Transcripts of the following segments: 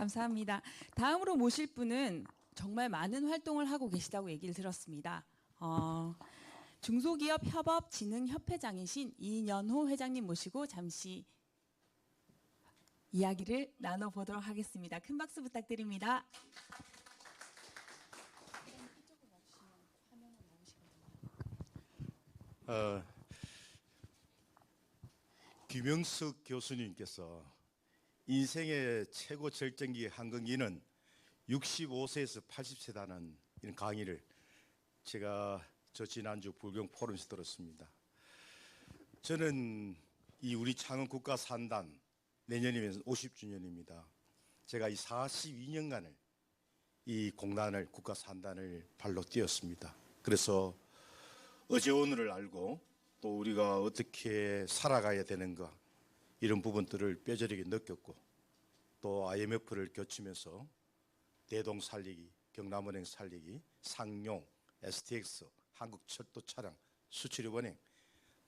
감사합니다. 다음으로 모실 분은 정말 많은 활동을 하고 계시다고 얘기를 들었습니다. 중소기업협업진흥협회장이신 이년호 회장님 모시고 잠시 이야기를 나눠보도록 하겠습니다. 큰 박수 부탁드립니다. 김영석 교수님께서 인생의 최고 절정기 한근기는 65세에서 80세다는 이런 강의를 제가 지난주 불경 포럼에서 들었습니다. 저는 이 우리 창원 국가 산단 내년이면 50주년입니다. 제가 이 42년간을 이 공단을 국가 산단을 발로 뛰었습니다. 그래서 어제 오늘을 알고 또 우리가 어떻게 살아가야 되는가 이런 부분들을 뼈저리게 느꼈고 또 IMF를 거치면서 대동 살리기, 경남은행 살리기, 상용, STX, 한국철도차량, 수출입은행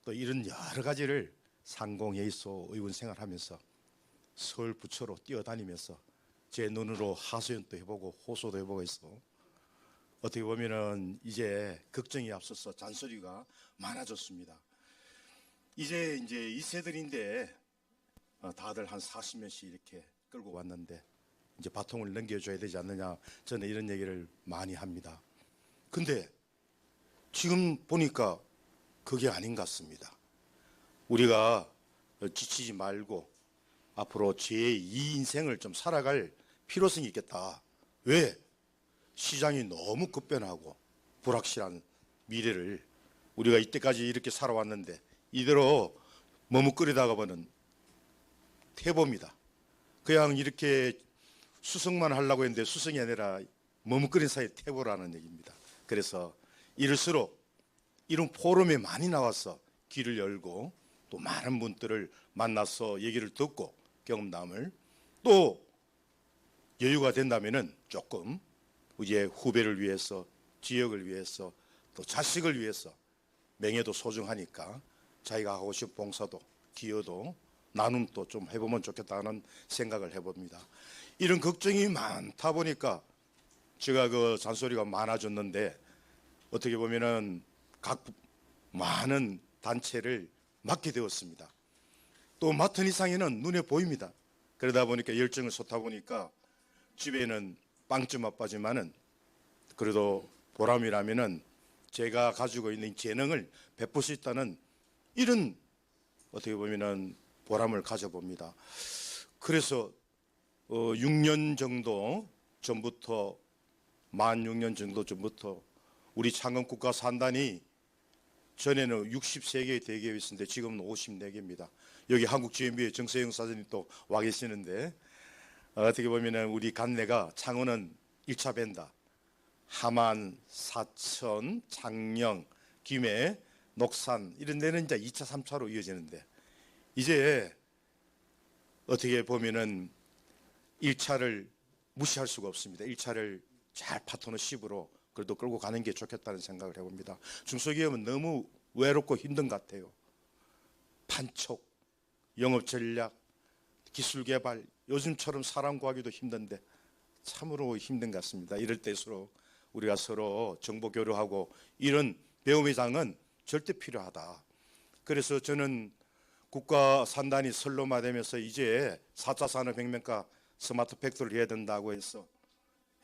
또 이런 여러 가지를 상공회의소 의원 생활하면서 서울 부처로 뛰어다니면서 제 눈으로 하소연도 해보고 호소도 해보고 해서 어떻게 보면은 이제 걱정이 앞서서 잔소리가 많아졌습니다. 이제 이 세들인데 다들 한 40년씩 이렇게 끌고 왔는데 이제 바통을 넘겨줘야 되지 않느냐 저는 이런 얘기를 많이 합니다. 근데 지금 보니까 그게 아닌 것 같습니다. 우리가 지치지 말고 앞으로 제2 인생을 좀 살아갈 필요성이 있겠다. 왜? 시장이 너무 급변하고 불확실한 미래를 우리가 이때까지 이렇게 살아왔는데 이대로 머뭇거리다가 보면 태보입니다. 그냥 이렇게 수성만 하려고 했는데 수성이 아니라 머뭇거린 사이에 태보라는 얘기입니다. 그래서 이럴수록 이런 포럼에 많이 나와서 귀를 열고 또 많은 분들을 만나서 얘기를 듣고 경험담을 또 여유가 된다면은 조금 이제 후배를 위해서 지역을 위해서 또 자식을 위해서 명예도 소중하니까 자기가 하고 싶은 봉사도 기여도 나눔도 좀 해보면 좋겠다는 생각을 해봅니다. 이런 걱정이 많다 보니까 제가 그 잔소리가 많아졌는데 어떻게 보면은 각 많은 단체를 맡게 되었습니다. 또 맡은 이상에는 눈에 보입니다. 그러다 보니까 열정을 쏟다 보니까 집에는 빵점 아빠지만은 그래도 보람이라면은 제가 가지고 있는 재능을 베풀 수 있다는 이런 어떻게 보면은 보람을 가져봅니다. 그래서 6년 정도 전부터 만 6년 정도 전부터 우리 창원 국가 산단이 전에는 63개의 대기업이 있었는데 지금은 54개입니다. 여기 한국GMB의 정세영 사장님 또 와 계시는데 어떻게 보면은 우리 간내가 창원은 1차 벤다. 함안, 사천, 장령, 김해, 녹산 이런 데는 이제 2차, 3차로 이어지는데 이제 어떻게 보면은 1차를 무시할 수가 없습니다. 1차를 잘 파트너십으로 그래도 끌고 가는 게 좋겠다는 생각을 해봅니다. 중소기업은 너무 외롭고 힘든 것 같아요. 판촉, 영업전략, 기술개발 요즘처럼 사람 구하기도 힘든데 참으로 힘든 것 같습니다. 이럴 때일수록 우리가 서로 정보 교류하고 이런 배움의 장은 절대 필요하다. 그래서 저는 국가 산단이 선로마되면서 이제 4차 산업혁명과 스마트 팩토리를 해야 된다고 해서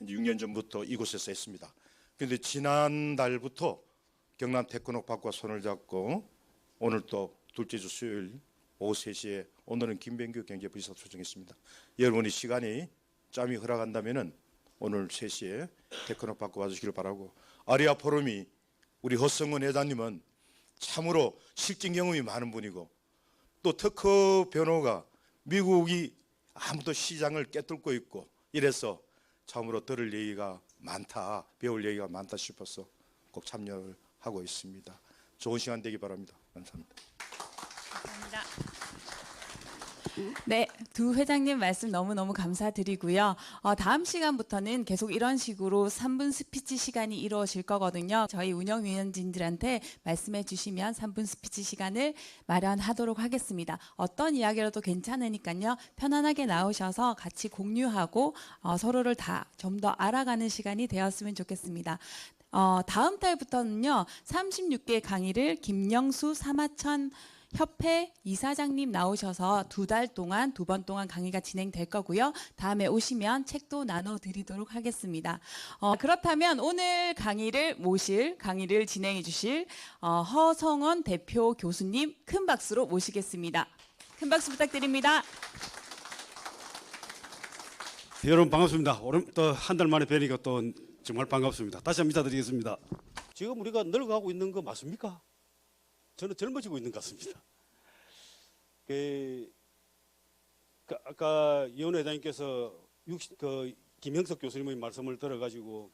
6년 전부터 이곳에서 했습니다. 그런데 지난달부터 경남 테크노파크와 손을 잡고 오늘 또 둘째 주 수요일 오후 3시에 오늘은 김병규 경제부지사 초청했습니다. 여러분이 시간이 짬이 허락한다면은 오늘 3시에 테크노파크 와주시길 바라고 아리아 포럼이 우리 허성은 회장님은 참으로 실전 경험이 많은 분이고 또 특허 변호가 미국이 아무도 시장을 깨뚫고 있고 이래서 참으로 들을 얘기가 많다 배울 얘기가 많다 싶어서 꼭 참여를 하고 있습니다. 좋은 시간 되기 바랍니다. 감사합니다. 감사합니다. 네, 두 회장님 말씀 너무너무 감사드리고요. 다음 시간부터는 계속 이런 식으로 3분 스피치 시간이 이루어질 거거든요. 저희 운영위원진들한테 말씀해 주시면 3분 스피치 시간을 마련하도록 하겠습니다. 어떤 이야기라도 괜찮으니까요. 편안하게 나오셔서 같이 공유하고 서로를 다 좀 더 알아가는 시간이 되었으면 좋겠습니다. 다음 달부터는요, 36개 강의를 김영수 사마천 협회 이사장님 나오셔서 2달 동안 2번 동안 강의가 진행될 거고요. 다음에 오시면 책도 나눠드리도록 하겠습니다. 그렇다면 오늘 강의를 진행해 주실 허성원 대표 교수님 큰 박수로 모시겠습니다. 큰 박수 부탁드립니다. 여러분 반갑습니다. 또 한 달 만에 뵈니까 또 정말 반갑습니다. 다시 한번 인사드리겠습니다. 지금 우리가 늙어가고 있는 거 맞습니까? 저는 젊어지고 있는 것 같습니다. 아까 이원 회장님께서 김형석 교수님의 말씀을 들어가지고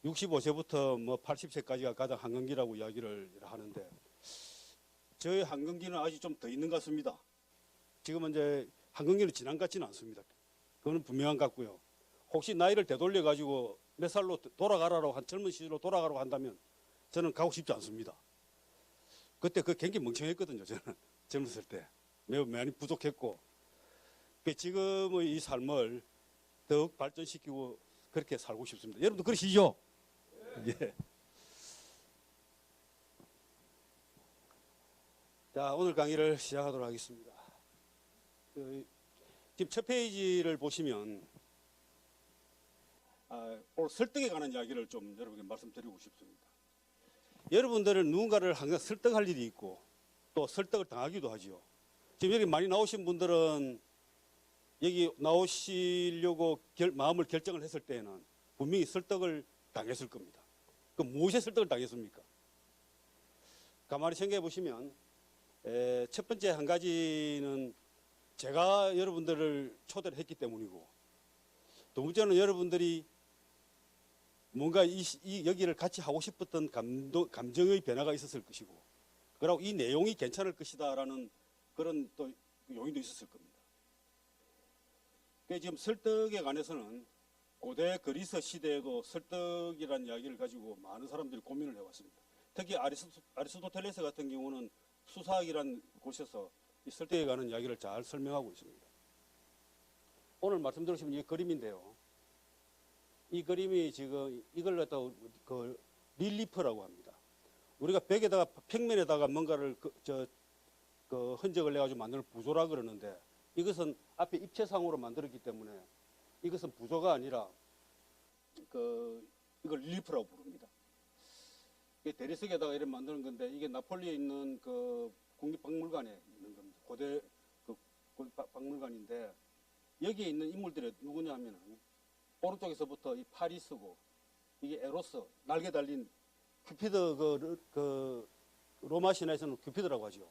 65세부터 뭐 80세까지가 가장 한건기라고 이야기를 하는데 저의 한건기는 아직 좀 더 있는 것 같습니다. 지금은 이제 한건기는 지난 것 같지는 않습니다. 그거는 분명한 것 같고요. 혹시 나이를 되돌려 가지고 몇 살로 돌아가라고 한 젊은 시절로 돌아가라고 한다면 저는 가고 싶지 않습니다. 그때 굉장히 멍청했거든요. 저는 젊었을 때 매우 많이 부족했고 지금의 이 삶을 더욱 발전시키고 그렇게 살고 싶습니다. 여러분도 그러시죠? 예. 자, 오늘 강의를 시작하도록 하겠습니다. 지금 첫 페이지를 보시면 오늘 설득에 관한 이야기를 좀 여러분께 말씀드리고 싶습니다. 여러분들은 누군가를 항상 설득할 일이 있고 또 설득을 당하기도 하죠. 지금 여기 많이 나오신 분들은 여기 나오시려고 마음을 결정을 했을 때에는 분명히 설득을 당했을 겁니다. 그 무엇에 설득을 당했습니까? 가만히 생각해 보시면 첫 번째 한 가지는 제가 여러분들을 초대를 했기 때문이고 두 번째는 여러분들이 뭔가 여기를 같이 하고 싶었던 감정의 변화가 있었을 것이고 그리고 이 내용이 괜찮을 것이다라는 그런 또 요인도 있었을 겁니다. 지금 설득에 관해서는 고대 그리스 시대에도 설득이라는 이야기를 가지고 많은 사람들이 고민을 해왔습니다. 특히 아리스토텔레스 같은 경우는 수사학이라는 곳에서 이 설득에 관한 이야기를 잘 설명하고 있습니다. 오늘 말씀 들으시면 이 그림인데요. 이 그림이 지금 이걸 갖다 그 릴리프라고 합니다. 우리가 벽에다가 평면에다가 뭔가를 그 흔적을 내가지고 만드는 부조라 그러는데 이것은 앞에 입체상으로 만들었기 때문에 이것은 부조가 아니라 이걸 릴리프라고 부릅니다. 이게 대리석에다가 이렇게 만드는 건데 이게 나폴리에 있는 그 국립박물관에 있는 겁니다. 고대 박물관인데 여기에 있는 인물들이 누구냐 하면은 오른쪽에서부터 이 파리스고 이게 에로스 날개 달린 큐피드 그 로마 신화에서는 큐피드라고 하죠.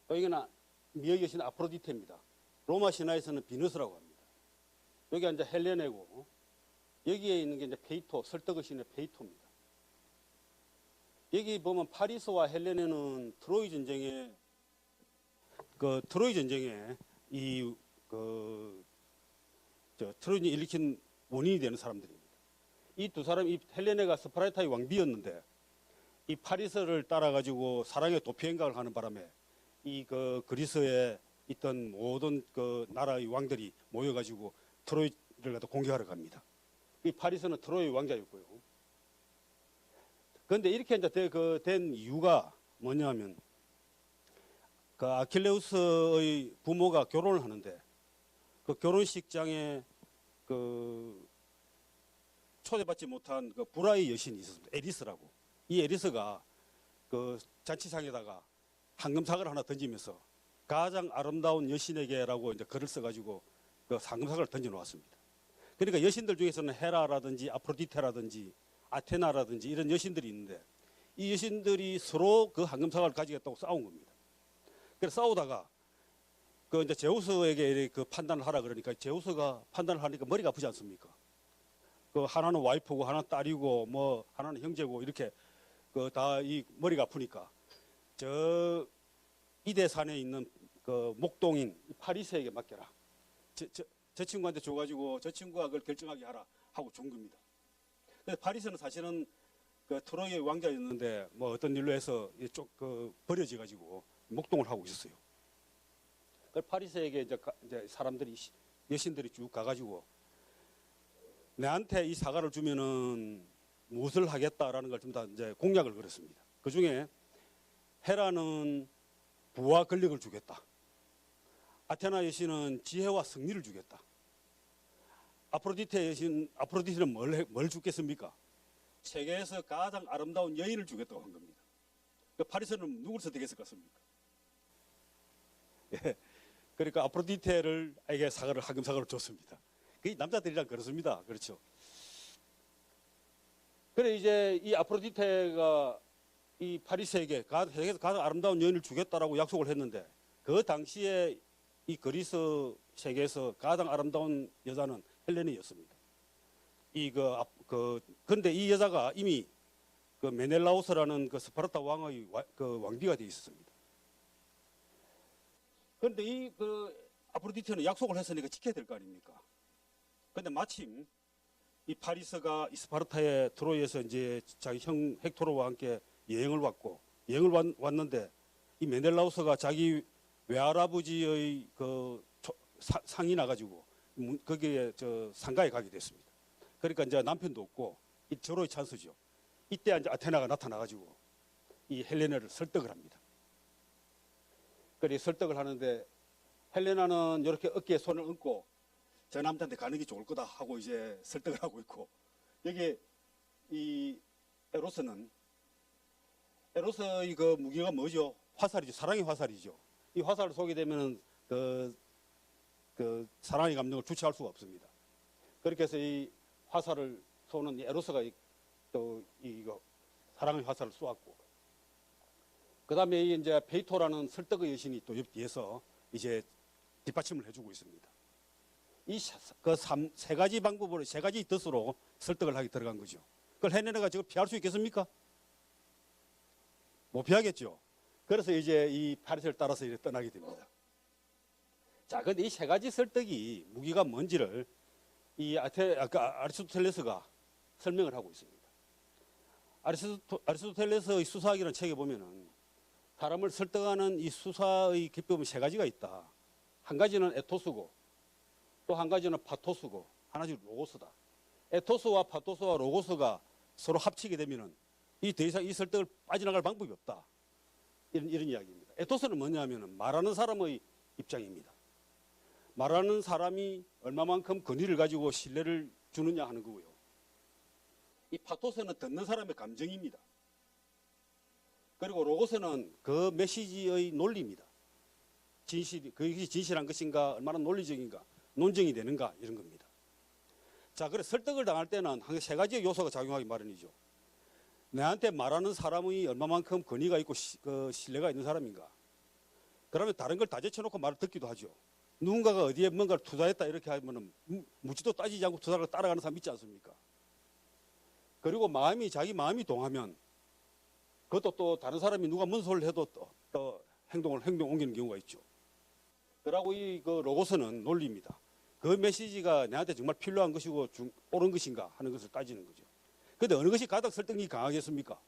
여기는 미의 여신 아프로디테입니다. 로마 신화에서는 비너스라고 합니다. 여기 이제 헬레네고 여기에 있는 게 이제 페이토 설득의 신의 페이토입니다. 여기 보면 파리스와 헬레네는 트로이 전쟁에 트로이전이 일으킨 원인이 되는 사람들입니다. 이 두 사람, 이 헬레네가 스파르타의 왕비였는데 이 파리스를 따라가지고 사랑의 도피행각을 하는 바람에 이 그리스에 있던 모든 그 나라의 왕들이 모여가지고 트로이를 갖다 공격하러 갑니다. 이 파리스는 트로이 왕자였고요. 그런데 이렇게 이제 된 이유가 뭐냐면 그 아킬레우스의 부모가 결혼을 하는데 그 결혼식장에 그 초대받지 못한 그 불화의 여신이 있었습니다. 에리스라고. 이 에리스가 그 잔치상에다가 황금삭을 하나 던지면서 가장 아름다운 여신에게라고 이제 글을 써가지고 그 황금삭을 던져 놓았습니다. 그러니까 여신들 중에서는 헤라라든지 아프로디테라든지 아테나라든지 이런 여신들이 있는데 이 여신들이 서로 그 황금삭을 가지겠다고 싸운 겁니다. 그래서 싸우다가 그 이제 제우스에게 그 판단을 하라 그러니까 제우스가 판단을 하니까 머리가 아프지 않습니까? 그 하나는 와이프고 하나는 딸이고 뭐 하나는 형제고 이렇게 그 다 이 머리가 아프니까 저 이대산에 있는 그 목동인 파리스에게 맡겨라. 저 친구한테 줘가지고 저 친구가 그걸 결정하게 하라 하고 준 겁니다. 그래서 파리스는 사실은 그 트로이의 왕자였는데 뭐 어떤 일로 해서 그 버려져 가지고 목동을 하고 있었어요. 그 파리스에게 이제 사람들이 여신들이 쭉 가가지고 내한테 이 사과를 주면은 무엇을 하겠다라는 걸 좀 다 이제 공약을 걸었습니다. 그 중에 헤라는 부와 권력을 주겠다. 아테나 여신은 지혜와 승리를 주겠다. 아프로디테는 뭘 주겠습니까? 세계에서 가장 아름다운 여인을 주겠다고 한 겁니다. 그 파리스는 누굴 선택했을 것 같습니까? 예. 그러니까 아프로디테에게 사과를 황금 사과를 줬습니다. 그 남자들이랑 그렇습니다. 그렇죠. 그래 이제 이 아프로디테가 이 파리스에게 세계에서 가장 아름다운 여인을 주겠다라고 약속을 했는데 그 당시에 이 그리스 세계에서 가장 아름다운 여자는 헬레네였습니다. 근데 이 여자가 이미 그 메넬라오스라는 그 스파르타 왕의 그 왕비가 되어 있었습니다. 그런데 이 아프로디테는 약속을 했으니까 지켜야 될 거 아닙니까? 근데 마침 이 파리스가 이 스파르타의 트로이에서 이제 자기 형 헥토르와 함께 여행을 왔는데 이 메넬라우스가 자기 외할아버지의 그 상이 나가지고 거기에 상가에 가게 됐습니다. 그러니까 이제 남편도 없고 이 절호의 찬스죠. 이때 이제 아테나가 나타나가지고 이 헬레나를 설득을 합니다. 그래 설득을 하는데 헬레나는 이렇게 어깨에 손을 얹고 저 남자한테 가는 게 좋을 거다 하고 이제 설득을 하고 있고 여기 이 에로스의 그 무기가 뭐죠? 화살이죠. 사랑의 화살이죠. 이 화살을 쏘게 되면은 그 사랑의 감정을 주체할 수가 없습니다. 그렇게 해서 이 화살을 쏘는 이 에로스가 또 이거 사랑의 화살을 쏘았고, 그 다음에 이제 페이토라는 설득의 여신이 또 옆 뒤에서 이제 뒷받침을 해주고 있습니다. 이 세 가지 방법으로 세 가지 뜻으로 설득을 하게 들어간 거죠. 그걸 헬레나가 지금 피할 수 있겠습니까? 못 피하겠죠. 그래서 이제 이 파리스를 따라서 이제 떠나게 됩니다. 자, 근데 이 세 가지 설득이 무기가 뭔지를 이 아리스토텔레스가 설명을 하고 있습니다. 아리스토텔레스의 수사학이라는 책에 보면은 사람을 설득하는 이 수사의 기법은 세 가지가 있다. 한 가지는 에토스고, 또 한 가지는 파토스고, 하나는 로고스다. 에토스와 파토스와 로고스가 서로 합치게 되면은 더 이상 이 설득을 빠져나갈 방법이 없다. 이런 이야기입니다. 에토스는 뭐냐면은 말하는 사람의 입장입니다. 말하는 사람이 얼마만큼 권위를 가지고 신뢰를 주느냐 하는 거고요. 이 파토스는 듣는 사람의 감정입니다. 그리고 로고스는 그 메시지의 논리입니다. 그것이 진실한 것인가, 얼마나 논리적인가, 논증이 되는가 이런 겁니다. 자, 그래 설득을 당할 때는 항상 세 가지의 요소가 작용하기 마련이죠. 내한테 말하는 사람이 얼마만큼 권위가 있고 신뢰가 있는 사람인가. 그러면 다른 걸 다 제쳐놓고 말을 듣기도 하죠. 누군가가 어디에 뭔가를 투자했다 이렇게 하면은 묻지도 따지지 않고 투자를 따라가는 사람 있지 않습니까? 그리고 자기 마음이 동하면 그것도 또 다른 사람이 누가 뭔 소리를 해도 또 행동 옮기는 경우가 있죠. 그러고 그 로고스는 논리입니다. 그 메시지가 내한테 정말 필요한 것이고 옳은 것인가 하는 것을 따지는 거죠. 그런데 어느 것이 가장 설득력이 강하겠습니까?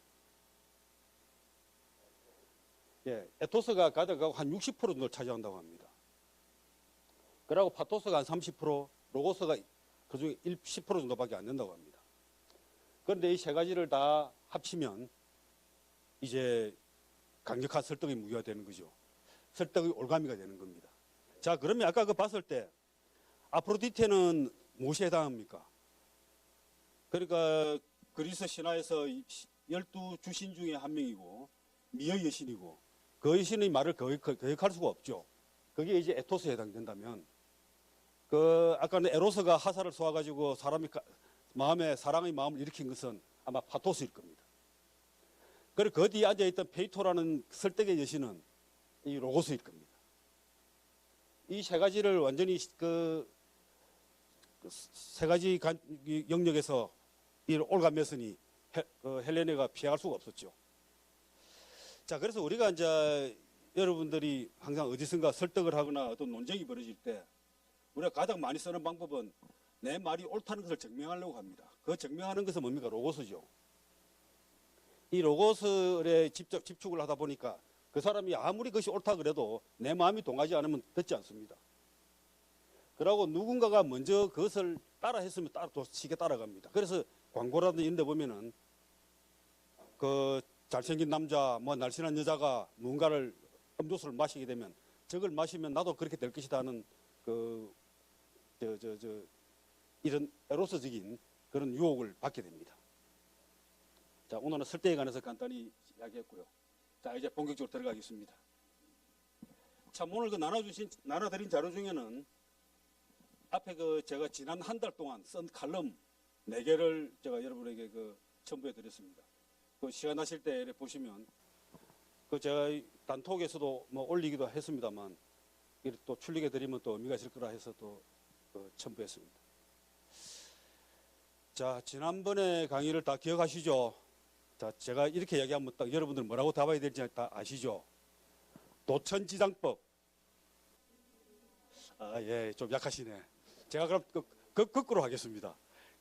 예, 에토스가 가장 한 60% 정도를 차지한다고 합니다. 그리고 파토스가 한 30%, 로고스가 그중에 10% 정도밖에 안 된다고 합니다. 그런데 이 세 가지를 다 합치면 이제 강력한 설득의 무기가 되는 거죠. 설득의 올가미가 되는 겁니다. 자, 그러면 아까 봤을 때 아프로디테는 무엇에 해당합니까? 그러니까 그리스 신화에서 12주신 중에 한 명이고 미의 여신이고 그 여신의 말을 거역할 수가 없죠. 그게 이제 에토스에 해당된다면 아까는 에로스가 화살을 쏘아가지고 사랑의 마음을 일으킨 것은 아마 파토스일 겁니다. 그리고 그 뒤에 앉아있던 페이토라는 설득의 여신은 이 로고스일 겁니다. 이 세 가지를 완전히 세 가지 영역에서 이 올가메스니 헬레네가 피할 수가 없었죠. 자, 그래서 우리가 이제 여러분들이 항상 어디선가 설득을 하거나 어떤 논쟁이 벌어질 때 우리가 가장 많이 쓰는 방법은 내 말이 옳다는 것을 증명하려고 합니다. 그 증명하는 것은 뭡니까? 로고스죠. 이 로고스에 직접 집중을 하다 보니까 그 사람이 아무리 그것이 옳다 그래도 내 마음이 동하지 않으면 듣지 않습니다. 그러고 누군가가 먼저 그것을 따라 했으면 시계 따라갑니다. 그래서 광고라든지 이런 데 보면은 그 잘생긴 남자, 뭐 날씬한 여자가 무언가를 음료수를 마시게 되면 저걸 마시면 나도 그렇게 될 것이다 하는 이런 에로스적인 그런 유혹을 받게 됩니다. 자, 오늘은 설득에 관해서 간단히 이야기했고요. 자, 이제 본격적으로 들어가겠습니다. 참 오늘 그 나눠드린 자료 중에는 앞에 제가 지난 한 달 동안 쓴 칼럼 4개를 제가 여러분에게 첨부해 드렸습니다. 시간 나실 때 보시면 제가 단톡에서도 뭐 올리기도 했습니다만 이렇게 또 출력해 드리면 또 의미가 있을 거라 해서 또 첨부했습니다. 자, 지난번에 강의를 다 기억하시죠? 자, 제가 이렇게 이야기하면 딱 여러분들 뭐라고 답해야 될지 다 아시죠? 도천지장법. 아, 예, 좀 약하시네. 제가 그럼 거꾸로 하겠습니다.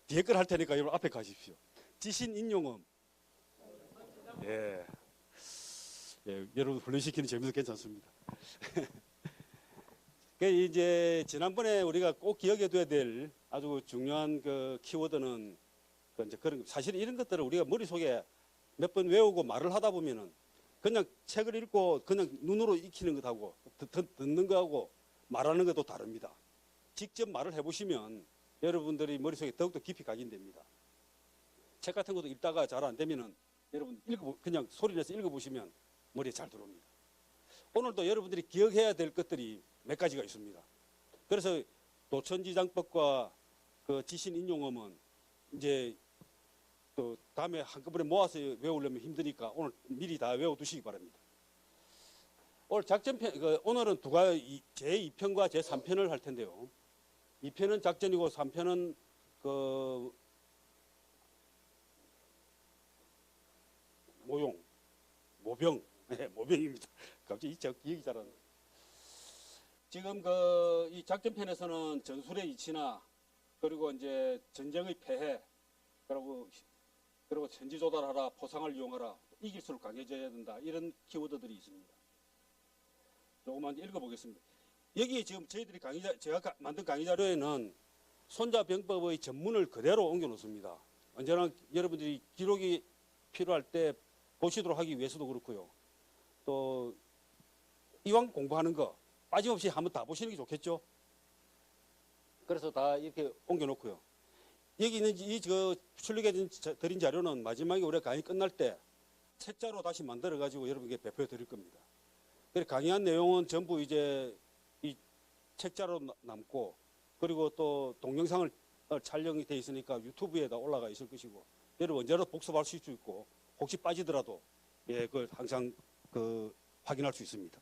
뒤에 걸 할 테니까 여러분 앞에 가십시오. 지신 인용음. 예. 예, 여러분 훈련시키는 재미도 괜찮습니다. 이제 지난번에 우리가 꼭 기억해둬야 될 아주 중요한 키워드는 이제 그런 사실 이런 것들을 우리가 머릿속에 몇 번 외우고 말을 하다 보면은 그냥 책을 읽고 그냥 눈으로 익히는 것하고 듣는 거하고 말하는 것도 다릅니다. 직접 말을 해보시면 여러분들이 머릿속에 더욱더 깊이 각인됩니다. 책 같은 것도 읽다가 잘 안 되면은 여러분 그냥 소리 내서 읽어보시면 머리에 잘 들어옵니다. 오늘도 여러분들이 기억해야 될 것들이 몇 가지가 있습니다. 그래서 도천지장법과 지신 인용음은 이제 또 다음에 한꺼번에 모아서 외우려면 힘드니까 오늘 미리 다 외워두시기 바랍니다. 오늘 작전편, 오늘은 제2편과 제3편을 할 텐데요. 2편은 작전이고 3편은 모병, 네, 모병입니다. 갑자기 기억이 잘 안 나요. 지금 이 작전편에서는 전술의 이치나 그리고 이제 전쟁의 폐해 그리고 현지 조달하라, 포상을 이용하라, 이길수록 강해져야 된다 이런 키워드들이 있습니다. 조금만 읽어보겠습니다. 여기 지금 저희들이 제가 만든 강의 자료에는 손자병법의 전문을 그대로 옮겨놓습니다. 언제나 여러분들이 기록이 필요할 때 보시도록 하기 위해서도 그렇고요. 또 이왕 공부하는 거 빠짐없이 한번 다 보시는 게 좋겠죠. 그래서 다 이렇게 옮겨놓고요. 여기 있는 출력해 드린 자료는 마지막에 우리가 강의 끝날 때 책자로 다시 만들어 가지고 여러분께 배포해 드릴 겁니다. 그래서 강의한 내용은 전부 이제 이 책자로 남고 그리고 또 동영상을 촬영이 돼 있으니까 유튜브에다 올라가 있을 것이고 여러분 언제라도 복습할 수 있고 혹시 빠지더라도 그걸 항상 확인할 수 있습니다.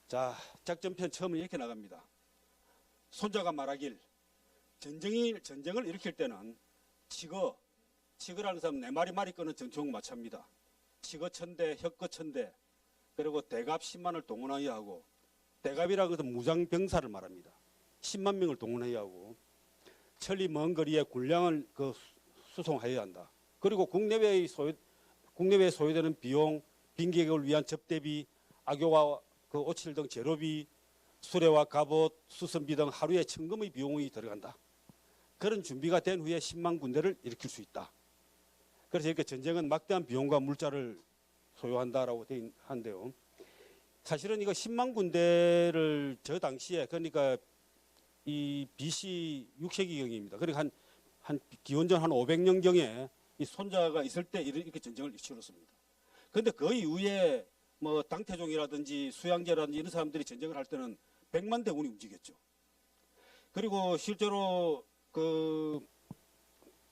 자, 작전편 처음에 이렇게 나갑니다. 손자가 말하길 전쟁을 일으킬 때는 치거라는 사람은 내 말이 끄는 전총 마차입니다. 치거천대, 혁거천대, 그리고 대갑 10만을 동원하여야 하고 대갑이라는 것은 무장병사를 말합니다. 10만 명을 동원해야 하고 천리 먼 거리에 군량을 수송하여야 한다. 그리고 국내외에 소요되는 비용, 빈객을 위한 접대비, 악효와 오칠 등 재료비, 수레와 갑옷, 수선비 등 하루에 천금의 비용이 들어간다. 그런 준비가 된 후에 10만 군대를 일으킬 수 있다. 그래서 이렇게 전쟁은 막대한 비용과 물자를 소요한다라고 되어 한데요. 사실은 이거 10만 군대를 저 당시에 그러니까 이 BC 6세기경입니다. 그러니까 한 기원전 한 500년경에 이 손자가 있을 때 이렇게 전쟁을 치렀습니다. 그런데 그 이후에 뭐 당태종이라든지 수양제라든지 이런 사람들이 전쟁을 할 때는 100만 대군이 움직였죠. 그리고 실제로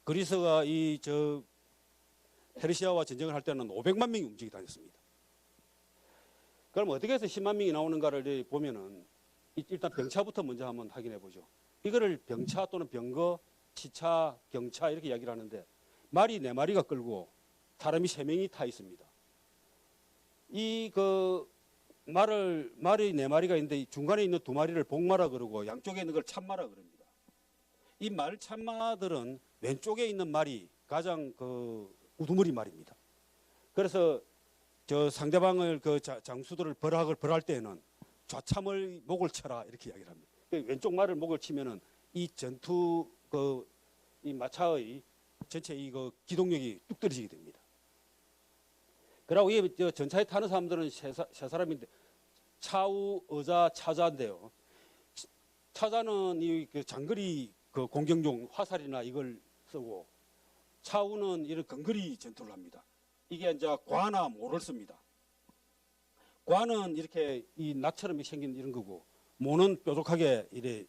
그리스가 페르시아와 전쟁을 할 때는 500만 명이 움직이 다녔습니다. 그럼 어떻게 해서 10만 명이 나오는가를 보면은 일단 병차부터 먼저 한번 확인해 보죠. 이거를 병차 또는 병거, 치차, 경차 이렇게 이야기를 하는데 말이 4마리가 끌고 사람이 3명이 타 있습니다. 이 말이 네 마리가 있는데 이 중간에 있는 두 마리를 복마라 그러고 양쪽에 있는 걸 참마라 그럽니다. 이 말 참마들은 왼쪽에 있는 말이 가장 우두머리 말입니다. 그래서 저 상대방을 장수들을 벌할 때에는 좌참을 목을 쳐라 이렇게 이야기를 합니다. 왼쪽 말을 목을 치면은 이 전투 이 마차의 전체 기동력이 뚝 떨어지게 됩니다. 그리고 이 전차에 타는 사람들은 세 사람인데 차우, 의자, 차자인데요. 차자는 이 장거리 공격용 화살이나 이걸 쓰고 차우는 이런 근거리 전투를 합니다. 이게 이제 과나 모를 씁니다. 과는 이렇게 이 낫처럼 생긴 이런 거고 모는 뾰족하게 이래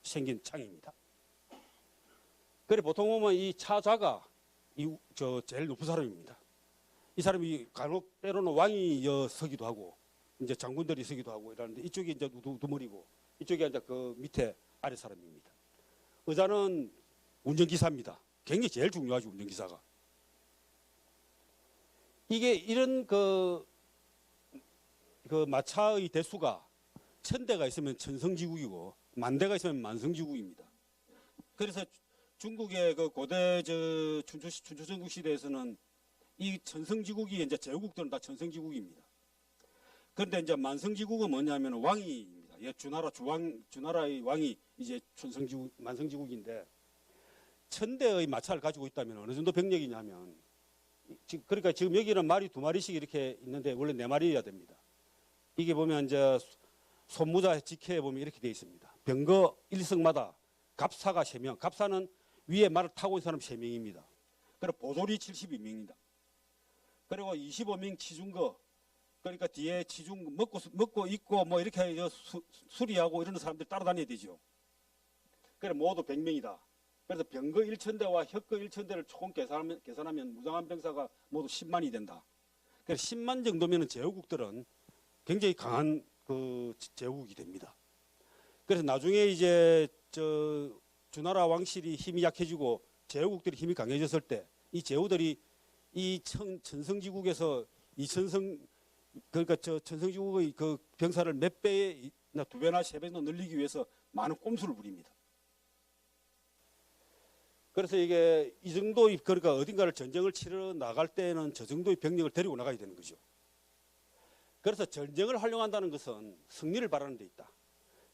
생긴 창입니다. 그래 보통 보면 이 차자가 제일 높은 사람입니다. 이 사람이 간혹 때로는 왕이 서기도 하고 이제 장군들이 서기도 하고 이러는데 이쪽이 이제 우두머리고 이쪽이 이제 밑에 아래 사람입니다. 의자는 운전기사입니다. 굉장히 제일 중요하죠, 운전기사가. 이게 이런 마차의 대수가 1000대가 있으면 천성지국이고 10,000대가 있으면 만성지국입니다. 그래서 중국의 고대 춘추전국 시대에서는 이 천성지국이 이제 제후국들은 다 천성지국입니다. 그런데 이제 만성지국은 뭐냐면 왕이입니다. 예, 주나라의 왕이 이제 만성지국인데 1000대의 마차를 가지고 있다면 어느 정도 병력이냐면 그러니까 지금 여기는 말이 두 마리씩 이렇게 있는데 원래 네 마리여야 됩니다. 이게 보면 이제 손무자 직해에 보면 이렇게 되어 있습니다. 병거 1승마다 갑사가 3명. 갑사는 위에 말을 타고 있는 사람 3명입니다. 그리고 보돌이 72명입니다. 그리고 25명 치중거. 그러니까 뒤에 치중 먹고 있고 뭐 이렇게 수리하고 이런 사람들 따라다녀야 되죠. 그래 모두 100명이다. 그래서 병거 1,000대와 혁거 1,000대를 총 계산하면 무장한 병사가 모두 10만이 된다. 그래서 10만 정도면은 제후국들은 굉장히 강한 제후국이 됩니다. 그래서 나중에 이제 주나라 왕실이 힘이 약해지고 제후국들이 힘이 강해졌을 때 이 제후들이 이 천성지국에서 그러니까 천성지국의 병사를 몇 배나 2배나 3배나 늘리기 위해서 많은 꼼수를 부립니다. 그래서 이게 이 정도의 그러니까 어딘가를 전쟁을 치러 나갈 때는 저 정도의 병력을 데리고 나가야 되는 거죠. 그래서 전쟁을 활용한다는 것은 승리를 바라는 데 있다.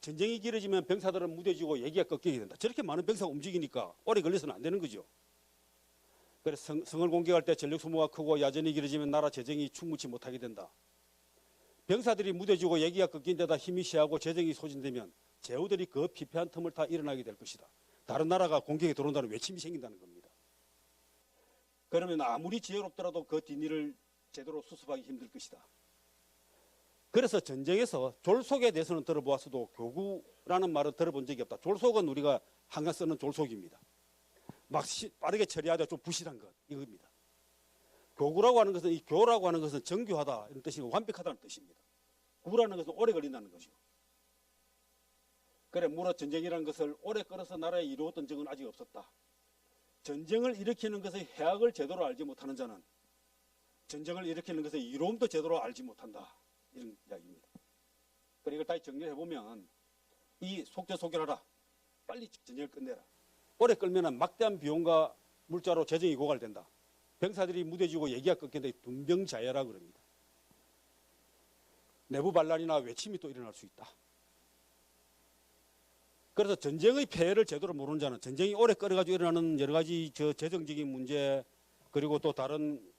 전쟁이 길어지면 병사들은 무뎌지고 얘기가 꺾이게 된다. 저렇게 많은 병사가 움직이니까 오래 걸려서는 안 되는 거죠. 그래서 성을 공격할 때 전력 소모가 크고 야전이 길어지면 나라 재정이 충분치 못하게 된다. 병사들이 무뎌지고 얘기가 꺾인 데다 힘이 시하고 재정이 소진되면 제후들이 그 피폐한 틈을 타 일어나게 될 것이다. 다른 나라가 공격에 들어온다는 외침이 생긴다는 겁니다. 그러면 아무리 지혜롭더라도 그 뒷일을 제대로 수습하기 힘들 것이다. 그래서 전쟁에서 졸속에 대해서는 들어보았어도 교구라는 말은 들어본 적이 없다. 졸속은 우리가 항상 쓰는 졸속입니다. 막 빠르게 처리하자 좀 부실한 것 이겁니다. 교구라고 하는 것은 이 교라고 하는 것은 정교하다 이런 뜻이고 완벽하다는 뜻입니다. 구라는 것은 오래 걸린다는 것이고. 그래 무릇 전쟁이라는 것을 오래 끌어서 나라에 이루었던 적은 아직 없었다. 전쟁을 일으키는 것의 해악을 제대로 알지 못하는 자는 전쟁을 일으키는 것의 이로움도 제대로 알지 못한다. 이런 이야기입니다. 그래 이걸 다시 정리해 보면 이 속전속결하라. 빨리 전쟁을 끝내라. 오래 끌면 막대한 비용과 물자로 재정이 고갈된다. 병사들이 무뎌지고 얘기가 꺾인다. 분병자해라 그럽니다. 내부 반란이나 외침이 또 일어날 수 있다. 그래서 전쟁의 폐해를 제대로 모르는 자는 전쟁이 오래 끌어가지고 일어나는 여러 가지 재정적인 문제 그리고 또 다른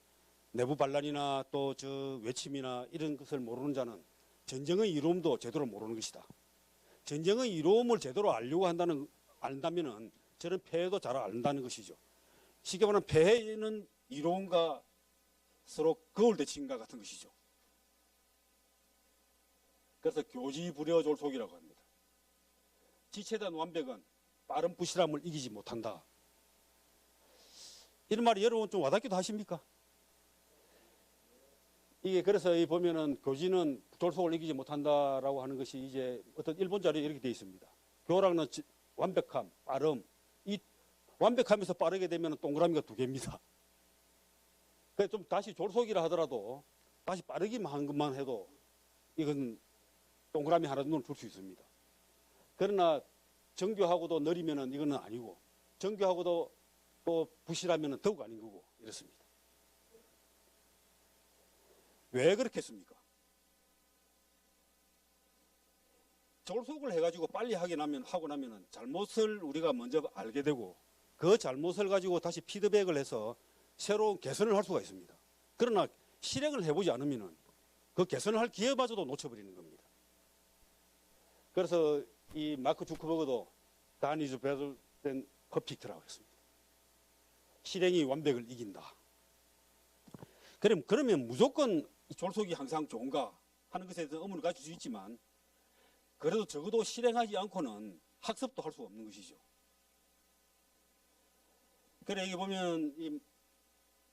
내부 반란이나 또 외침이나 이런 것을 모르는 자는 전쟁의 이로움도 제대로 모르는 것이다. 전쟁의 이로움을 제대로 알려고 안다면은 저런 폐해도 잘 안다는 것이죠. 쉽게 말하면 폐해는 이로움과 서로 거울 대칭과 같은 것이죠. 그래서 교지불여졸속이라고 합니다. 지체된 완벽은 빠른 부실함을 이기지 못한다. 이런 말이 여러분 좀 와닿기도 하십니까? 이게 그래서 이 보면은 교지는 졸속을 이기지 못한다라고 하는 것이 이제 어떤 일본 자료에 이렇게 되어 있습니다. 교랑은 완벽함, 빠름. 이 완벽하면서 빠르게 되면 동그라미가 2개입니다. 그래서 좀 다시 졸속이라 하더라도 다시 빠르기만 한 것만 해도 이건 동그라미 하나 정도는 줄 수 있습니다. 그러나 정교하고도 느리면은 이거는 아니고 정교하고도 또 부실하면은 더욱 아닌 거고 이렇습니다. 왜 그렇게 했습니까? 졸속을 해가지고 빨리 하고 나면은 잘못을 우리가 먼저 알게 되고 그 잘못을 가지고 다시 피드백을 해서 새로운 개선을 할 수가 있습니다. 그러나 실행을 해보지 않으면은 그 개선을 할 기회마저도 놓쳐버리는 겁니다. 그래서 이 마크 주커버그도 done is better than perfect라고 했습니다. 실행이 완벽을 이긴다. 그러면 무조건 졸속이 항상 좋은가 하는 것에 대해서 의문을 가질 수 있지만 그래도 적어도 실행하지 않고는 학습도 할 수가 없는 것이죠. 그래 여기 보면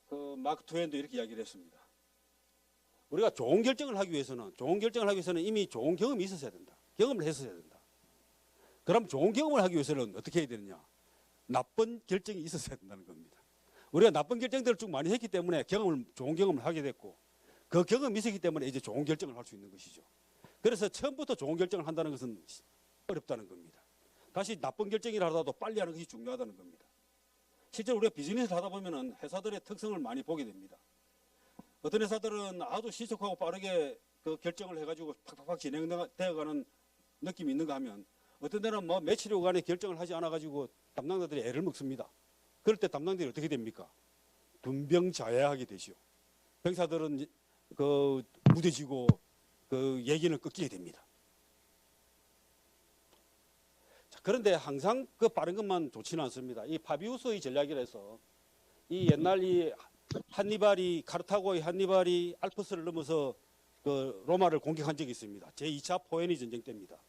그 마크 트웨인도 이렇게 이야기를 했습니다. 우리가 좋은 결정을 하기 위해서는 이미 좋은 경험이 있었어야 된다. 경험을 했어야 된다. 그럼 좋은 경험을 하기 위해서는 어떻게 해야 되느냐? 나쁜 결정이 있었어야 된다는 겁니다. 우리가 나쁜 결정들을 쭉 많이 했기 때문에 좋은 경험을 하게 됐고 그 경험이 있었기 때문에 이제 좋은 결정을 할 수 있는 것이죠. 그래서 처음부터 좋은 결정을 한다는 것은 어렵다는 겁니다. 다시 나쁜 결정이라 하더라도 빨리 하는 것이 중요하다는 겁니다. 실제로 우리가 비즈니스를 하다 보면은 회사들의 특성을 많이 보게 됩니다. 어떤 회사들은 아주 신속하고 빠르게 그 결정을 해가지고 팍팍팍 진행되어가는 느낌이 있는가 하면 어떤 데는 뭐 며칠여간에 결정을 하지 않아가지고 담당자들이 애를 먹습니다. 그럴 때 담당자들이 어떻게 됩니까? 분병자야하게 되시오. 병사들은 그 무뎌지고 그 얘기는 꺾이게 됩니다. 자, 그런데 항상 그 빠른 것만 좋지는 않습니다. 이 파비우스의 전략이라 해서 이 옛날 이 카르타고의 한니발이 알프스를 넘어서 그 로마를 공격한 적이 있습니다. 제2차 포에니 전쟁 때입니다.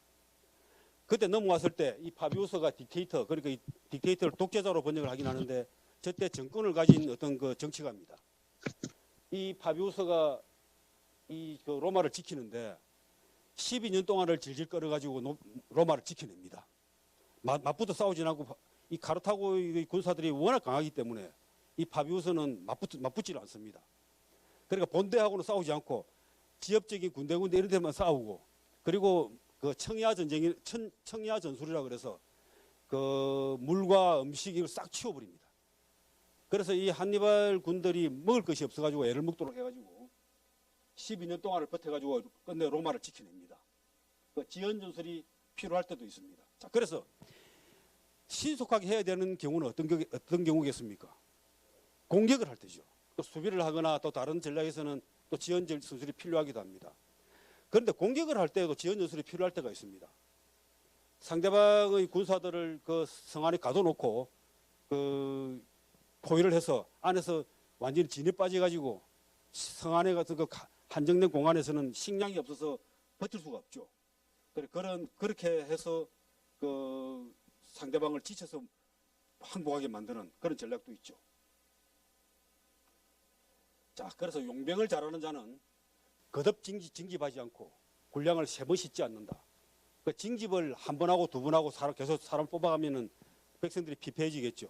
그때 넘어왔을 때 이 파비우스가 딕테이터, 그러니까 이 딕테이터를 독재자로 번역을 하긴 하는데 저때 정권을 가진 어떤 그 정치가입니다. 이 파비우스가 그 로마를 지키는데 12년 동안을 질질 끌어가지고 로마를 지켜냅니다. 맞붙어 싸우지 않고 이 카르타고의 군사들이 워낙 강하기 때문에 이 파비우스는 맞붙지를 않습니다. 그러니까 본대하고는 싸우지 않고 지역적인 군대 이런 데만 싸우고 그리고 그 청야 전술이라 그래서 그 물과 음식을 싹 치워버립니다. 그래서 이 한니발 군들이 먹을 것이 없어가지고 애를 먹도록 해가지고 12년 동안을 버텨가지고 끝내 로마를 지켜냅니다. 그 지연 전술이 필요할 때도 있습니다. 자, 그래서 신속하게 해야 되는 경우는 어떤 경우겠습니까? 공격을 할 때죠. 또 수비를 하거나 또 다른 전략에서는 또 지연 전술이 필요하기도 합니다. 그런데 공격을 할 때도 지연 전술이 필요할 때가 있습니다. 상대방의 군사들을 그 성 안에 가둬놓고 그 포위를 해서 안에서 완전히 진에 빠져가지고 성 안에 가서 그 한정된 공간에서는 식량이 없어서 버틸 수가 없죠. 그렇게 해서 그 상대방을 지쳐서 항복하게 만드는 그런 전략도 있죠. 자, 그래서 용병을 잘하는 자는 거듭 징집하지 않고 군량을 3번 싣지 않는다. 그 징집을 한 번 하고 2번 하고 계속 사람 뽑아가면은 백성들이 피폐해지겠죠.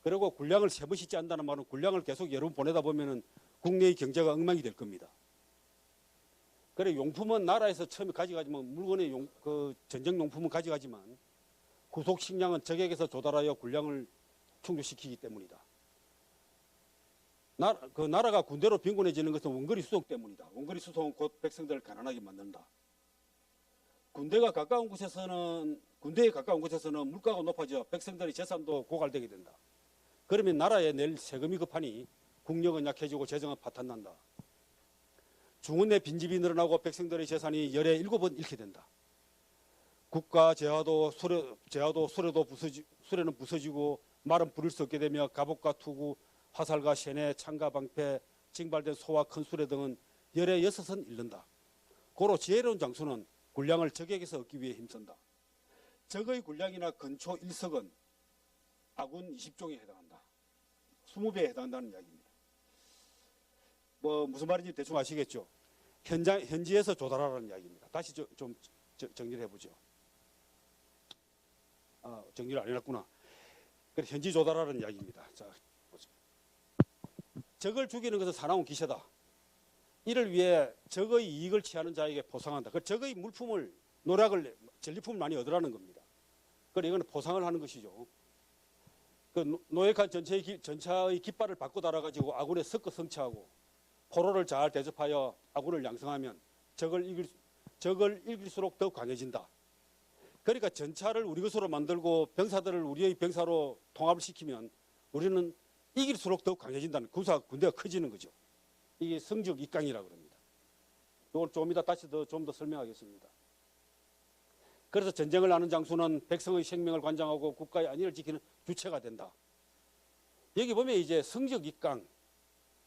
그리고 군량을 3번 싣지 않는다는 말은 군량을 계속 여러 번 보내다 보면은 국내의 경제가 엉망이 될 겁니다. 그래 용품은 나라에서 처음에 가져가지만 물건의 그 전쟁 용품은 가져가지만 구속 식량은 적에게서 조달하여 군량을 충족시키기 때문이다. 그 나라가 군대로 빈곤해지는 것은 원거리 수송 때문이다. 원거리 수송은 곧 백성들을 가난하게 만든다. 군대에 가까운 곳에서는 물가가 높아져 백성들의 재산도 고갈되게 된다. 그러면 나라에 낼 세금이 급하니 국력은 약해지고 재정은 파탄난다. 중원내 빈집이 늘어나고 백성들의 재산이 열에 7번 잃게 된다. 국가 재화도 수레는 부서지고 말은 부를 수 없게 되며 갑옷과 투구, 화살과 쇠뇌, 창과 방패, 징발된 소와 큰 수레 등은 열에 6은 잃는다. 고로 지혜로운 장수는 군량을 적에게서 얻기 위해 힘쓴다. 적의 군량이나 건초 1석은 아군 20종에 해당한다. 20배에 해당한다는 이야기입니다. 뭐 무슨 말인지 대충 아시겠죠? 현지에서 조달하라는 이야기입니다. 다시 좀 정리를 해보죠. 정리를 안 해놨구나. 그래서 현지 조달하라는 이야기입니다. 자, 적을 죽이는 것은 사나운 기세다. 이를 위해 적의 이익을 취하는 자에게 보상한다. 그 적의 물품을 노략을 전리품을 많이 얻으라는 겁니다. 그래 이거는 보상을 하는 것이죠. 그 노획한 전차의 깃발을 바꿔 달아가지고 아군에 섞어 성취하고 포로를 잘 대접하여 아군을 양성하면 적을 이길수록 더욱 강해진다. 그러니까 전차를 우리 것으로 만들고 병사들을 우리의 병사로 통합을 시키면 우리는 이길수록 더욱 강해진다는 군대가 커지는 거죠. 이게 성적 입강이라고 합니다. 이걸 좀 이따 다시 좀 더 설명하겠습니다. 그래서 전쟁을 하는 장수는 백성의 생명을 관장하고 국가의 안위를 지키는 주체가 된다. 여기 보면 이제 성적 입강,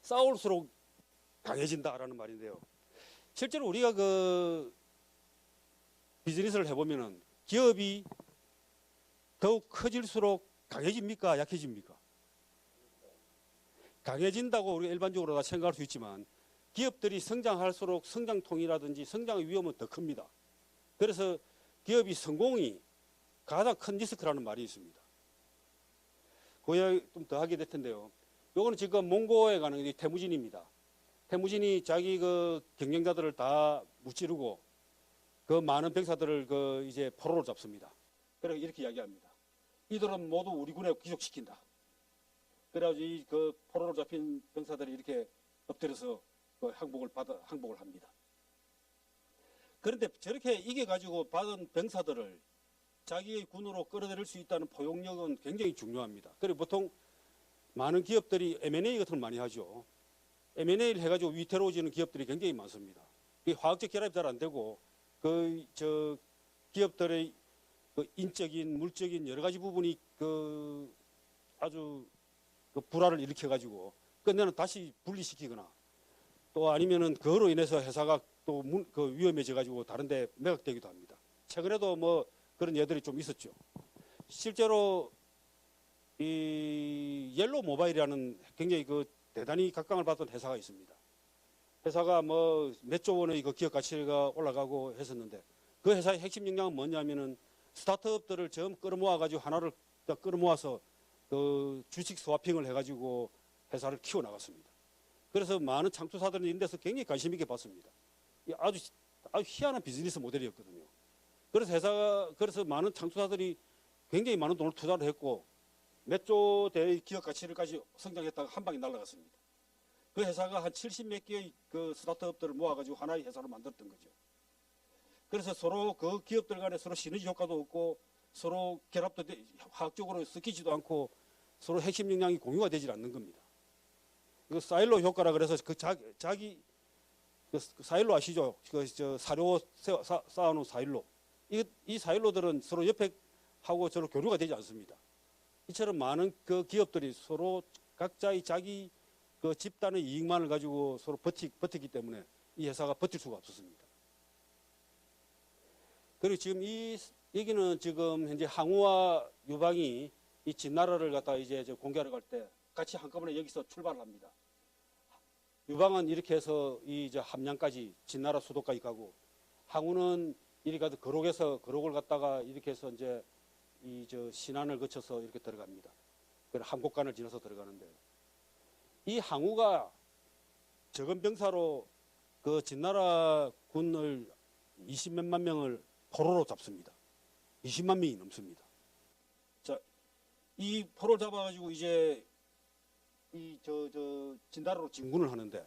싸울수록 강해진다라는 말인데요. 실제로 우리가 그 비즈니스를 해보면은 기업이 더욱 커질수록 강해집니까? 약해집니까? 강해진다고 우리가 일반적으로 다 생각할 수 있지만 기업들이 성장할수록 성장통이라든지 성장의 위험은 더 큽니다. 그래서 기업이 성공이 가장 큰 리스크라는 말이 있습니다. 그 이야기 좀 더 하게 될 텐데요. 요거는 지금 몽고에 가는 태무진입니다. 태무진이 자기 그 경쟁자들을 다 무찌르고 그 많은 병사들을 그 이제 포로로 잡습니다. 그래서 이렇게 이야기합니다. 이들은 모두 우리 군에 귀속시킨다. 그래가지고 이 그 포로로 잡힌 병사들이 이렇게 엎드려서 그 항복을 합니다. 그런데 저렇게 이겨가지고 받은 병사들을 자기의 군으로 끌어들일 수 있다는 포용력은 굉장히 중요합니다. 그리고 보통 많은 기업들이 M&A 같은 걸 많이 하죠. M&A를 해가지고 위태로워지는 기업들이 굉장히 많습니다. 이 화학적 결합이 잘 안 되고 저 기업들의 그 인적인, 물적인 여러 가지 부분이 그 아주 그 불화를 일으켜가지고 끝내는 다시 분리시키거나 또 아니면은 그로 인해서 회사가 또 그 위험해져가지고 다른데 매각되기도 합니다. 최근에도 뭐 그런 예들이 좀 있었죠. 실제로 이 옐로우 모바일이라는 굉장히 그 대단히 각광을 받던 회사가 있습니다. 회사가 뭐 몇 조 원의 그 기업 가치가 올라가고 했었는데 그 회사의 핵심 역량은 뭐냐면은 스타트업들을 전부 끌어모아가지고 하나를 딱 끌어모아서 그 주식 스와핑을 해가지고 회사를 키워나갔습니다. 그래서 많은 창투사들은 이런 데서 굉장히 관심 있게 봤습니다. 아주 희한한 비즈니스 모델이었거든요. 그래서 많은 창투사들이 굉장히 많은 돈을 투자를 했고 몇 조 대의 기업 가치를까지 성장했다가 한 방에 날아갔습니다. 그 회사가 한 70몇 개의 그 스타트업들을 모아가지고 하나의 회사로 만들었던 거죠. 그래서 서로 그 기업들 간에 서로 시너지 효과도 없고 서로 결합도 화학적으로 섞이지도 않고 서로 핵심 역량이 공유가 되질 않는 겁니다. 그 사일로 효과라 그래서 그 자기 그 사일로 아시죠? 저 사료 쌓아놓은 사일로. 이 사일로들은 서로 옆에 하고 서로 교류가 되지 않습니다. 이처럼 많은 그 기업들이 서로 각자의 자기 그 집단의 이익만을 가지고 서로 버티기 때문에 이 회사가 버틸 수가 없었습니다. 그리고 지금 이 여기는 지금 현재 항우와 유방이 이 진나라를 갖다 이제 공개하러 갈 때 같이 한꺼번에 여기서 출발을 합니다. 유방은 이렇게 해서 이 이제 함양까지 진나라 수도까지 가고 항우는 이렇게 가서 거록을 갔다가 이렇게 해서 이제 이 저 신안을 거쳐서 이렇게 들어갑니다. 그래서 한국간을 지나서 들어가는데 이 항우가 적은 병사로 그 진나라 군을 20몇만 명을 포로로 잡습니다. 20만 명이 넘습니다. 자, 이 포로를 잡아가지고 이제 이 진나라로 진군을 하는데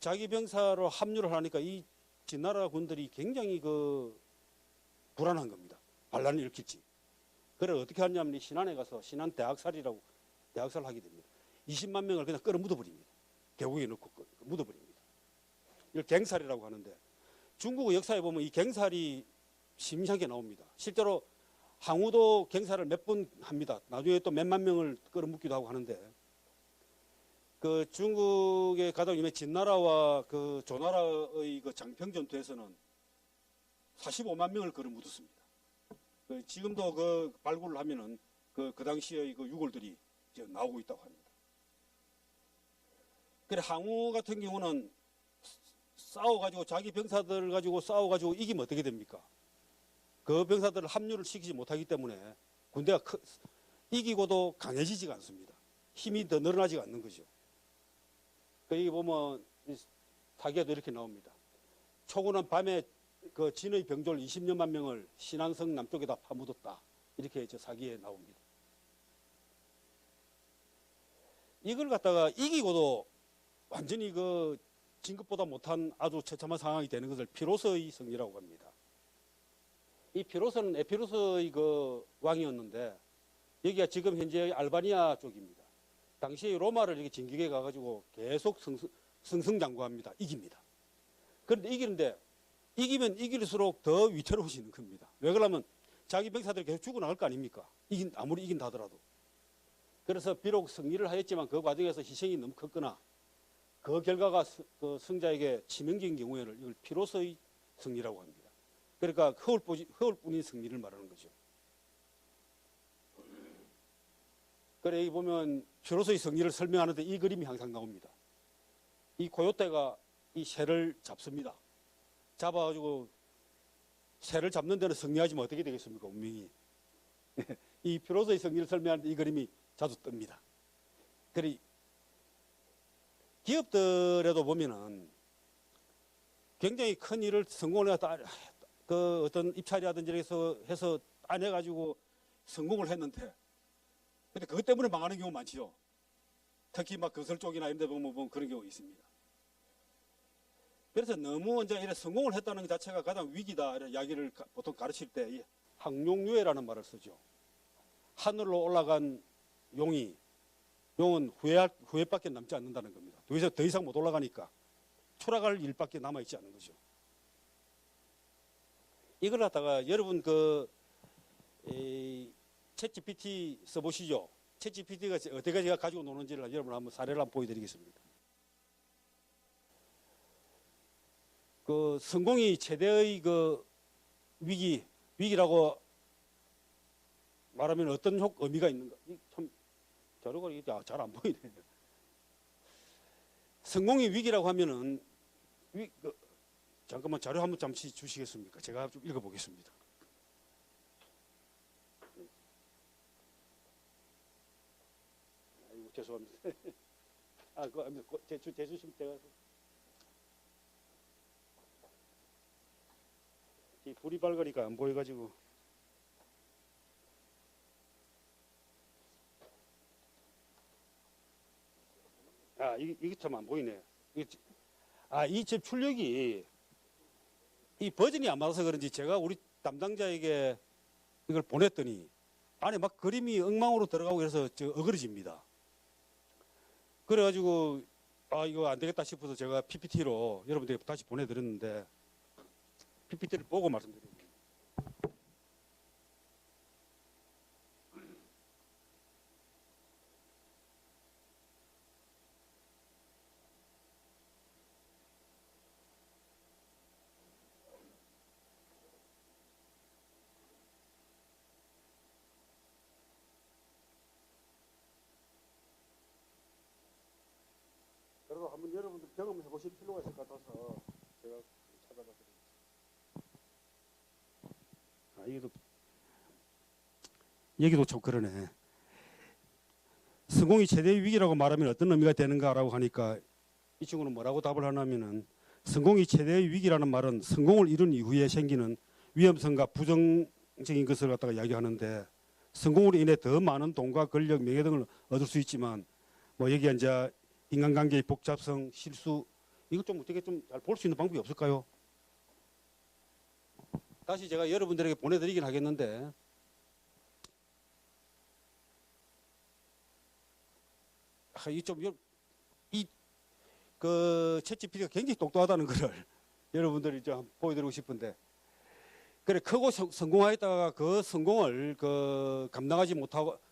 자기 병사로 합류를 하니까 이 진나라 군들이 굉장히 그 불안한 겁니다. 반란을 일으킬지. 그래 어떻게 하냐면 이 신안에 가서 신안 대학살이라고 대학살을 하게 됩니다. 20만 명을 그냥 끌어 묻어버립니다. 계곡에 넣고 묻어버립니다. 이걸 갱살이라고 하는데 중국 역사에 보면 이 갱살이 심심하게 나옵니다. 실제로 항우도 갱살을 몇 번 합니다. 나중에 또 몇만 명을 끌어묻기도 하고 하는데 그 중국의 가장 유명한 진나라와 그 조나라의 그 장평 전투에서는 45만 명을 끌어묻었습니다. 지금도 그 발굴을 하면은 그 당시의 그 유골들이 이제 나오고 있다고 합니다. 그래 항우 같은 경우는 싸워가지고 자기 병사들 가지고 싸워가지고 이기면 어떻게 됩니까? 그 병사들을 합류를 시키지 못하기 때문에 군대가 이기고도 강해지지가 않습니다. 힘이 더 늘어나지가 않는 거죠. 여기 보면 타기에도 이렇게 나옵니다. 초고는 밤에 그 진의 병졸 20여만 명을 신안성 남쪽에다 파묻었다. 이렇게 저 사기에 나옵니다. 이걸 갖다가 이기고도 완전히 그 진급보다 못한 아주 처참한 상황이 되는 것을 피로스의 승리라고 합니다. 이 피로스는 에피루스의 그 왕이었는데 여기가 지금 현재의 알바니아 쪽입니다. 당시에 로마를 이렇게 진격해 가가지고 계속 승승장구합니다. 이깁니다. 그런데 이기면 이길수록 더 위태로워지는 겁니다. 왜 그러냐면 자기 병사들이 계속 죽어나갈 거 아닙니까? 아무리 이긴다 하더라도. 그래서 비록 승리를 하였지만 그 과정에서 희생이 너무 컸거나 그 결과가 그 승자에게 치명적인 경우에는 이걸 피로스의 승리라고 합니다. 그러니까 허울뿐인 승리를 말하는 거죠. 그래 여기 보면 피로스의 승리를 설명하는데 이 그림이 항상 나옵니다. 이 고요테가 이 새를 잡습니다. 잡아가지고 새를 잡는 데는 승리하지만 어떻게 되겠습니까? 운명이. 이 피로스의 승리를 설명하는데 이 그림이 자주 뜹니다. 그래 기업들에도 보면은 굉장히 큰 일을 성공을 그 어떤 입찰이라든지 해서 따내가지고 성공을 했는데 근데 그것 때문에 망하는 경우 많지요. 특히 막 건설 쪽이나 이런 데 보면 그런 경우 있습니다. 그래서 너무 이제 이래 성공을 했다는 것 자체가 가장 위기다 이런 이야기를 보통 가르칠 때 항용유해라는 말을 쓰죠. 하늘로 올라간 용은 후회밖에 남지 않는다는 겁니다. 더 이상 못 올라가니까 초락할 일밖에 남아있지 않은 거죠. 이걸 갖다가 여러분 챗GPT 써보시죠. 챗GPT가 어떻게 제가 가지고 노는지를 여러분 한번 사례를 한번 보여드리겠습니다. 그 성공이 최대의 그 위기라고 말하면 어떤 의미가 있는가? 참 자료가 잘 안 보이네. 성공의 위기라고 하면은 잠깐만 자료 한번 잠시 주시겠습니까? 제가 좀 읽어보겠습니다. 아이고 죄송합니다. 제주심 때가 이 불이 밝으니까 안 보여가지고. 이게 참 안 보이네. 이 집 출력이 이 버전이 안 맞아서 그런지 제가 우리 담당자에게 이걸 보냈더니 안에 막 그림이 엉망으로 들어가고 그래서 어그러집니다. 그래가지고 이거 안 되겠다 싶어서 제가 PPT로 여러분들에게 다시 보내드렸는데 PPT를 보고 말씀드립니다. 그래도 한번 여러분들 경험해서 보실 필요가 있을 것 같아서 제가 찾아봐 드립니다. 여기도 좀 그러네. 성공이 최대의 위기라고 말하면 어떤 의미가 되는가라고 하니까 이 친구는 뭐라고 답을 하냐면은 성공이 최대의 위기라는 말은 성공을 이룬 이후에 생기는 위험성과 부정적인 것을 갖다가 이야기하는데 성공으로 인해 더 많은 돈과 권력, 명예 등을 얻을 수 있지만 뭐 여기 이제 인간관계의 복잡성, 실수 이것 좀 어떻게 좀 잘 볼 수 있는 방법이 없을까요? 다시 제가 여러분들에게 보내드리긴 하겠는데 그 챗GPT가 굉장히 똑똑하다는 것을 여러분들이 좀 보여드리고 싶은데 그래 크고 성공하였다가 그 성공을 감당하지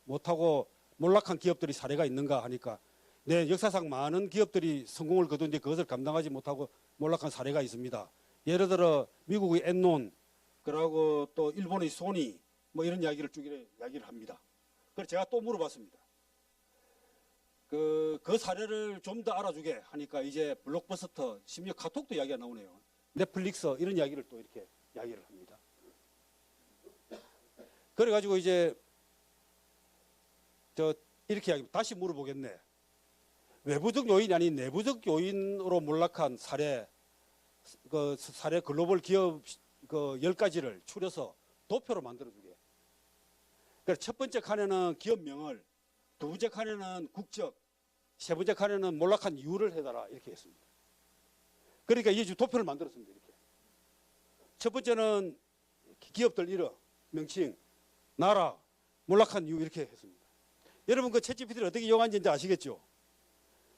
못하고 몰락한 기업들이 사례가 있는가 하니까 네, 역사상 많은 기업들이 성공을 거두는데 그것을 감당하지 못하고 몰락한 사례가 있습니다. 예를 들어 미국의 엔론, 그리고 또 일본의 소니 뭐 이런 이야기를 이야기를 합니다. 그래서 제가 또 물어봤습니다. 그 사례를 좀 더 알아주게 하니까 이제 블록버스터, 심지어 카톡도 이야기가 나오네요. 넷플릭스 이런 이야기를 또 이렇게 이야기를 합니다. 그래가지고 이제 이렇게 이야기 다시 물어보겠네. 외부적 요인이 아닌 내부적 요인으로 몰락한 사례, 그 사례 글로벌 기업 그 10가지를 추려서 도표로 만들어주게. 그래서 첫 번째 칸에는 기업명을, 두 번째 칸에는 국적, 세 번째 칸에는 몰락한 이유를 해달라 이렇게 했습니다. 그러니까 이 도표를 만들었습니다. 이렇게. 첫 번째는 기업들 이름, 명칭, 나라, 몰락한 이유 이렇게 했습니다. 여러분 그 챗GPT를 어떻게 이용하는지 이제 아시겠죠?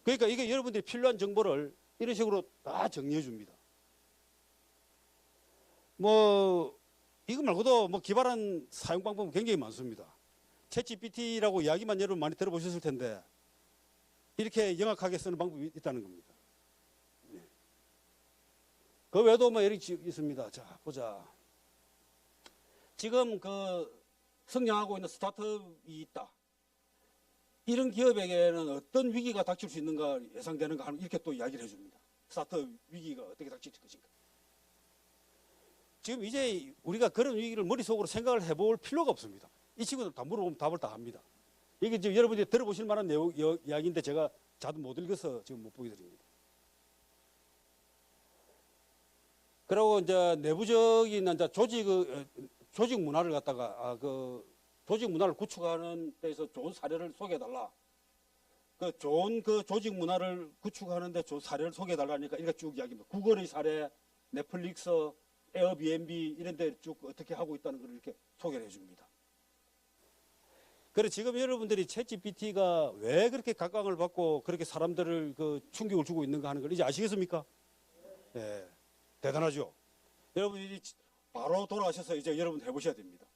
그러니까 이게 여러분들이 필요한 정보를 이런 식으로 다 정리해 줍니다. 뭐 이거 말고도 뭐 기발한 사용 방법은 굉장히 많습니다. 챗GPT라고 이야기만 여러분 많이 들어보셨을 텐데 이렇게 영악하게 쓰는 방법이 있다는 겁니다. 네. 그 외에도 뭐 이렇게 있습니다. 자 보자. 지금 그 성장하고 있는 스타트업이 있다. 이런 기업에게는 어떤 위기가 닥칠 수 있는가 예상되는가 하는 이렇게 또 이야기를 해줍니다. 스타트업 위기가 어떻게 닥칠 것인가. 지금 이제 우리가 그런 위기를 머릿속으로 생각을 해볼 필요가 없습니다. 이 친구들 다 물어보면 답을 다 합니다. 이게 지금 여러분들이 들어보실 만한 내용 이야기인데 제가 자주 못 읽어서 지금 못 보게 드립니다. 그리고 이제 내부적인 이제 조직 문화를 갖다가 조직 문화를 구축하는 데서 좋은 사례를 소개해달라. 그 좋은 그 조직 문화를 구축하는데 좋은 사례를 소개해달라니까 이렇게 쭉 이야기합니다. 구글의 사례, 넷플릭스, 에어비앤비 이런 데 쭉 어떻게 하고 있다는 걸 이렇게 소개를 해줍니다. 그래 지금 여러분들이 챗GPT가 왜 그렇게 각광을 받고 그렇게 사람들을 그 충격을 주고 있는가 하는 걸 이제 아시겠습니까? 예, 대단하죠. 여러분이 바로 돌아가셔서 이제 여러분 해보셔야 됩니다.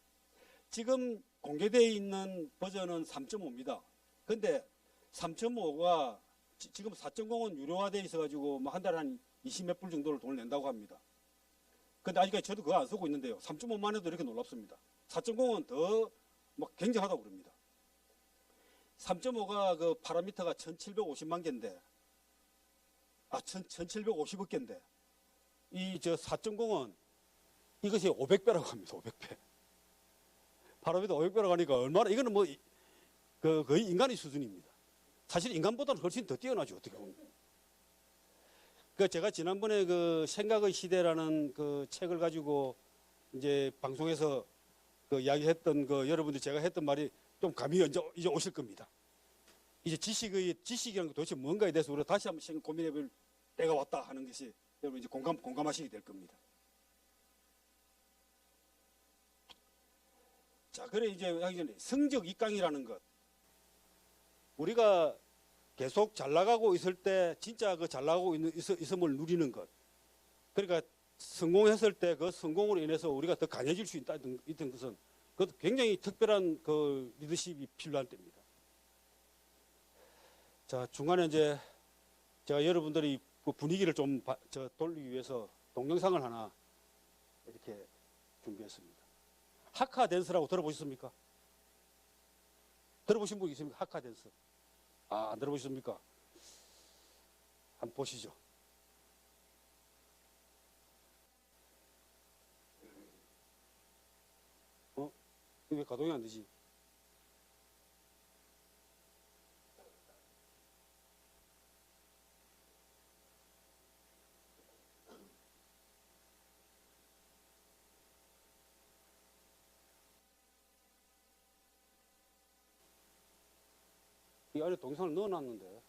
지금 공개되어 있는 버전은 3.5입니다. 근데 3.5가 지금 4.0은 유료화되어 있어가지고 뭐 한 달에 한 20몇 불 정도를 돈을 낸다고 합니다. 근데 아직까지 저도 그거 안 쓰고 있는데요. 3.5만 해도 이렇게 놀랍습니다. 4.0은 더 막 굉장하다고 그럽니다. 3.5가 그 파라미터가 1750만 개인데, 1750억 개인데, 이 저 4.0은 이것이 500배라고 합니다. 500배. 파라미터 500배라고 하니까 얼마나, 이거는 뭐, 거의 인간의 수준입니다. 사실 인간보다는 훨씬 더 뛰어나죠. 어떻게 보면. 그 제가 지난번에 그 생각의 시대라는 그 책을 가지고 이제 방송에서 그 이야기했던 그 여러분들 제가 했던 말이 좀 감이 이제 오실 겁니다. 이제 지식이라는 게 도대체 뭔가에 대해서 우리가 다시 한번 고민해볼 때가 왔다 하는 것이 여러분 이제 공감하시게 될 겁니다. 자, 그래 이제 하기 전에 성적 입강이라는 것. 우리가 계속 잘 나가고 있을 때 진짜 그 잘 나가고 있음을 누리는 것. 그러니까 성공했을 때 그 성공으로 인해서 우리가 더 강해질 수 있던 것은 그것도 굉장히 특별한 그 리더십이 필요한 때입니다. 자, 중간에 이제 제가 여러분들이 그 분위기를 좀 돌리기 위해서 동영상을 하나 이렇게 준비했습니다. 하카 댄스라고 들어보셨습니까? 들어보신 분 있습니까? 하카 댄스. 안 들어보셨습니까? 한번 보시죠. 왜 가동이 안 되지? 이 안에 동영상을 넣어놨는데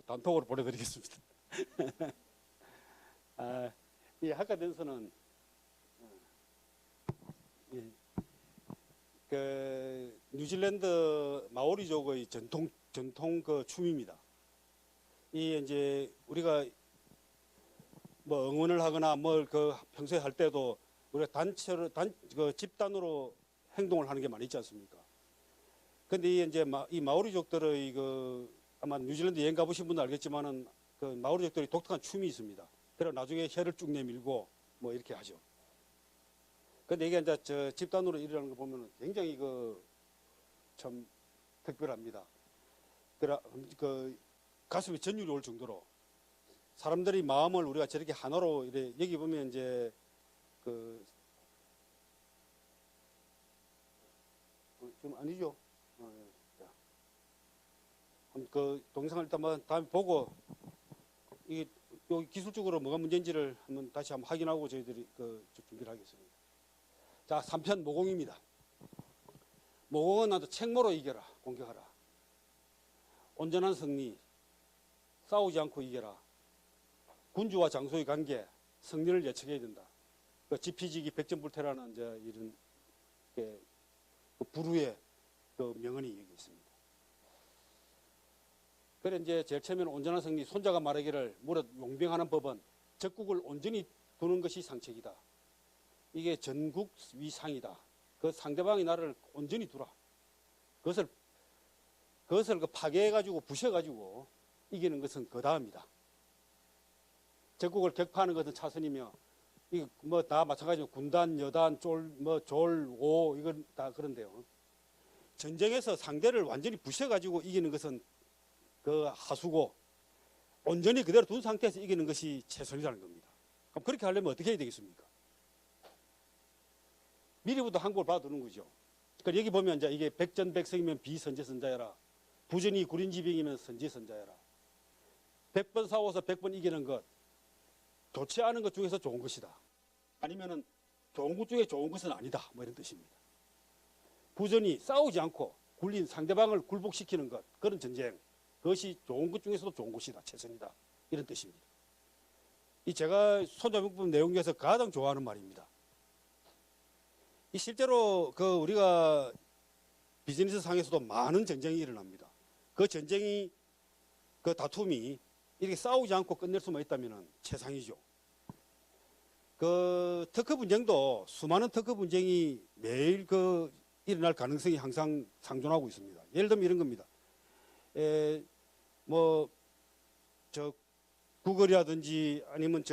단톡으로 보내드리겠습니다. 이 하카 댄스는 그 뉴질랜드 마오리족의 전통 그 춤입니다. 이 이제 우리가 뭐 응원을 하거나 뭘 그 평소에 할 때도 우리가 그 집단으로 행동을 하는 게 많이 있지 않습니까? 근데 이 마오리족들의 그 아마 뉴질랜드 여행 가보신 분도 알겠지만은 그 마오리족들이 독특한 춤이 있습니다. 그리고 나중에 혀를 쭉 내밀고 뭐 이렇게 하죠. 근데 이게 이제 저 집단으로 일하는 거 보면 굉장히 그 참 특별합니다. 그 가슴에 전율이 올 정도로 사람들이 마음을 우리가 저렇게 하나로 이래 여기 보면 이제 그 지금 아니죠. 예. 자. 한번 그 동영상을 일단 뭐 다음에 보고 이게 여기 기술적으로 뭐가 문제인지를 다시 한번 확인하고 저희들이 준비를 하겠습니다. 자, 3편 모공입니다. 모공은 나도 책모로 이겨라, 공격하라. 온전한 승리, 싸우지 않고 이겨라. 군주와 장소의 관계, 승리를 예측해야 된다. 그 지피지기 백전불태라는 이제 이런 그 부루의 그 명언이 여기 있습니다. 그래 이제 제일 처음에는 온전한 승리, 손자가 말하기를 무릇 용병하는 법은 적국을 온전히 두는 것이 상책이다. 이게 전국 위상이다. 그 상대방이 나를 온전히 두라. 그것을 그 파괴해가지고 부셔가지고 이기는 것은 그 다음이다. 적국을 격파하는 것은 차선이며 이거 뭐 다 마찬가지로 군단, 여단, 오 이건 다 그런데요. 전쟁에서 상대를 완전히 부셔가지고 이기는 것은 그 하수고 온전히 그대로 둔 상태에서 이기는 것이 최선이라는 겁니다. 그럼 그렇게 하려면 어떻게 해야 되겠습니까? 미리부터 항복을 받아두는 거죠. 그러니까 여기 보면 이제 이게 백전백승이면 비선제선자여라. 부전이 구린지병이면 선제선자여라. 100번 싸워서 100번 이기는 것, 좋지 않은 것 중에서 좋은 것이다. 아니면은 좋은 것 중에 좋은 것은 아니다. 뭐 이런 뜻입니다. 부전이 싸우지 않고 굴린 상대방을 굴복시키는 것, 그런 전쟁, 그것이 좋은 것 중에서도 좋은 것이다. 최선이다. 이런 뜻입니다. 이 제가 손자병법 내용 중에서 가장 좋아하는 말입니다. 이 실제로 그 우리가 비즈니스 상에서도 많은 전쟁이 일어납니다. 그 전쟁이 그 다툼이 이렇게 싸우지 않고 끝낼 수만 있다면 최상이죠. 그 특허 분쟁도 수많은 특허 분쟁이 매일 그 일어날 가능성이 항상 상존하고 있습니다. 예를 들면 이런 겁니다. 구글이라든지 아니면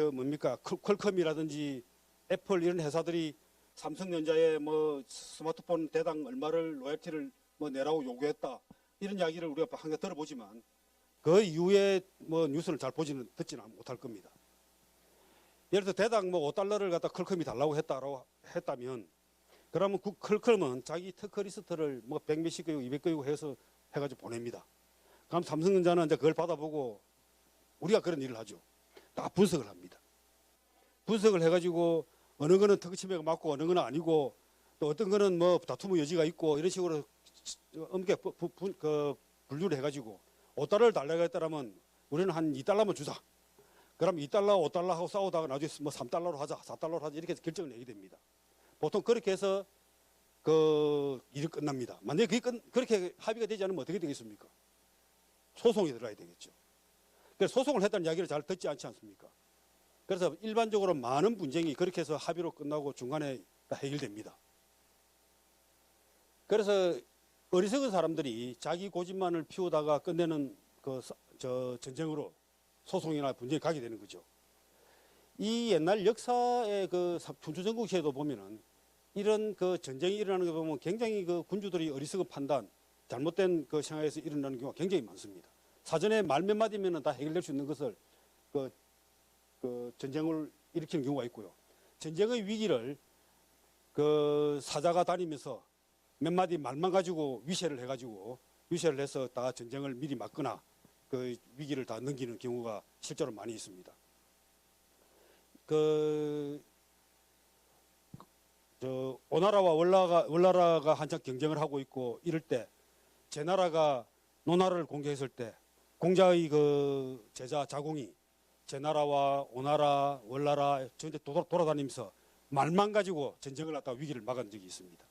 퀄컴이라든지 애플 이런 회사들이 삼성전자에 뭐 스마트폰 대당 얼마를 로열티를 뭐 내라고 요구했다. 이런 이야기를 우리가 항상 들어보지만 그 이후에 뭐 뉴스를 잘 듣지는 못할 겁니다. 예를 들어 대당 뭐 5달러를 갖다 퀄컴이 달라고 했다면 그러면 그 퀄컴은 자기 특허 리스트를 뭐 100몇십 개국 200개국 해가지고 보냅니다. 그럼 삼성전자는 이제 그걸 받아보고 우리가 그런 일을 하죠. 다 분석을 합니다. 분석을 해가지고 어느 거는 특허 침해가 맞고 어느 거는 아니고 또 어떤 거는 뭐 다툼의 여지가 있고 이런 식으로 엄격히 분류를 해가지고 5달러를 달라고 했다면 우리는 한 2달러만 주자. 그럼 2달러, 5달러 하고 싸우다가 나중에 뭐 3달러로 하자, 4달러로 하자 이렇게 해서 결정을 내게 됩니다. 보통 그렇게 해서 그 일이 끝납니다. 만약에 그렇게 합의가 되지 않으면 어떻게 되겠습니까? 소송이 들어가야 되겠죠. 그래서 소송을 했다는 이야기를 잘 듣지 않지 않습니까? 그래서 일반적으로 많은 분쟁이 그렇게 해서 합의로 끝나고 중간에 다 해결됩니다. 그래서 어리석은 사람들이 자기 고집만을 피우다가 끝내는 전쟁으로 소송이나 분쟁이 가게 되는 거죠. 이 옛날 역사의 그 춘추전국시에도 보면은 이런 그 전쟁이 일어나는 거 보면 굉장히 그 군주들이 어리석은 판단, 잘못된 그 상황에서 일어나는 경우가 굉장히 많습니다. 사전에 말 몇 마디면 다 해결될 수 있는 것을 그 전쟁을 일으키는 경우가 있고요. 전쟁의 위기를 그 사자가 다니면서 몇 마디 말만 가지고 위세를 해서 다 전쟁을 미리 막거나 그 위기를 다 넘기는 경우가 실제로 많이 있습니다. 오나라와 월나라가 한창 경쟁을 하고 있고 이럴 때 제나라가 노나라를 공격했을 때 공자의 그 제자 자공이 제나라와 오나라, 월나라 전체 돌아다니면서 말만 가지고 전쟁을 갖다 위기를 막은 적이 있습니다.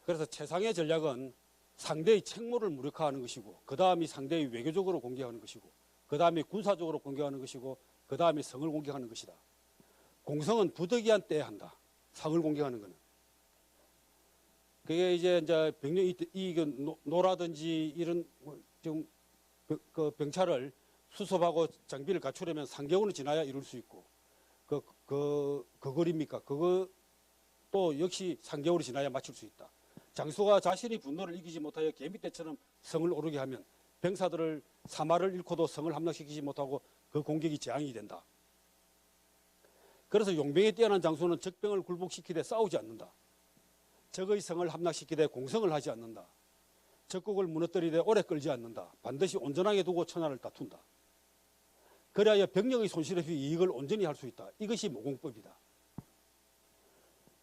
그래서 최상의 전략은 상대의 책무를 무력화하는 것이고 그 다음이 상대의 외교적으로 공격하는 것이고 그 다음에 군사적으로 공격하는 것이고 그 다음에 성을 공격하는 것이다. 공성은 부득이한 때에 한다. 상을 공격하는 것은. 그게 이제 노라든지 이런 지금 그 병차를 수습하고 장비를 갖추려면 3개월은 지나야 이룰 수 있고 그거리입니까? 그거 또 역시 3개월이 지나야 맞출 수 있다. 장수가 자신이 분노를 이기지 못하여 개미 떼처럼 성을 오르게 하면 병사들을 사마를 잃고도 성을 함락시키지 못하고 그 공격이 재앙이 된다. 그래서 용병에 뛰어난 장수는 적병을 굴복시키되 싸우지 않는다. 적의 성을 함락시키되 공성을 하지 않는다. 적국을 무너뜨리되 오래 끌지 않는다. 반드시 온전하게 두고 천하를 다툰다. 그래야 병력의 손실 없이 이익을 온전히 할 수 있다. 이것이 모공법이다.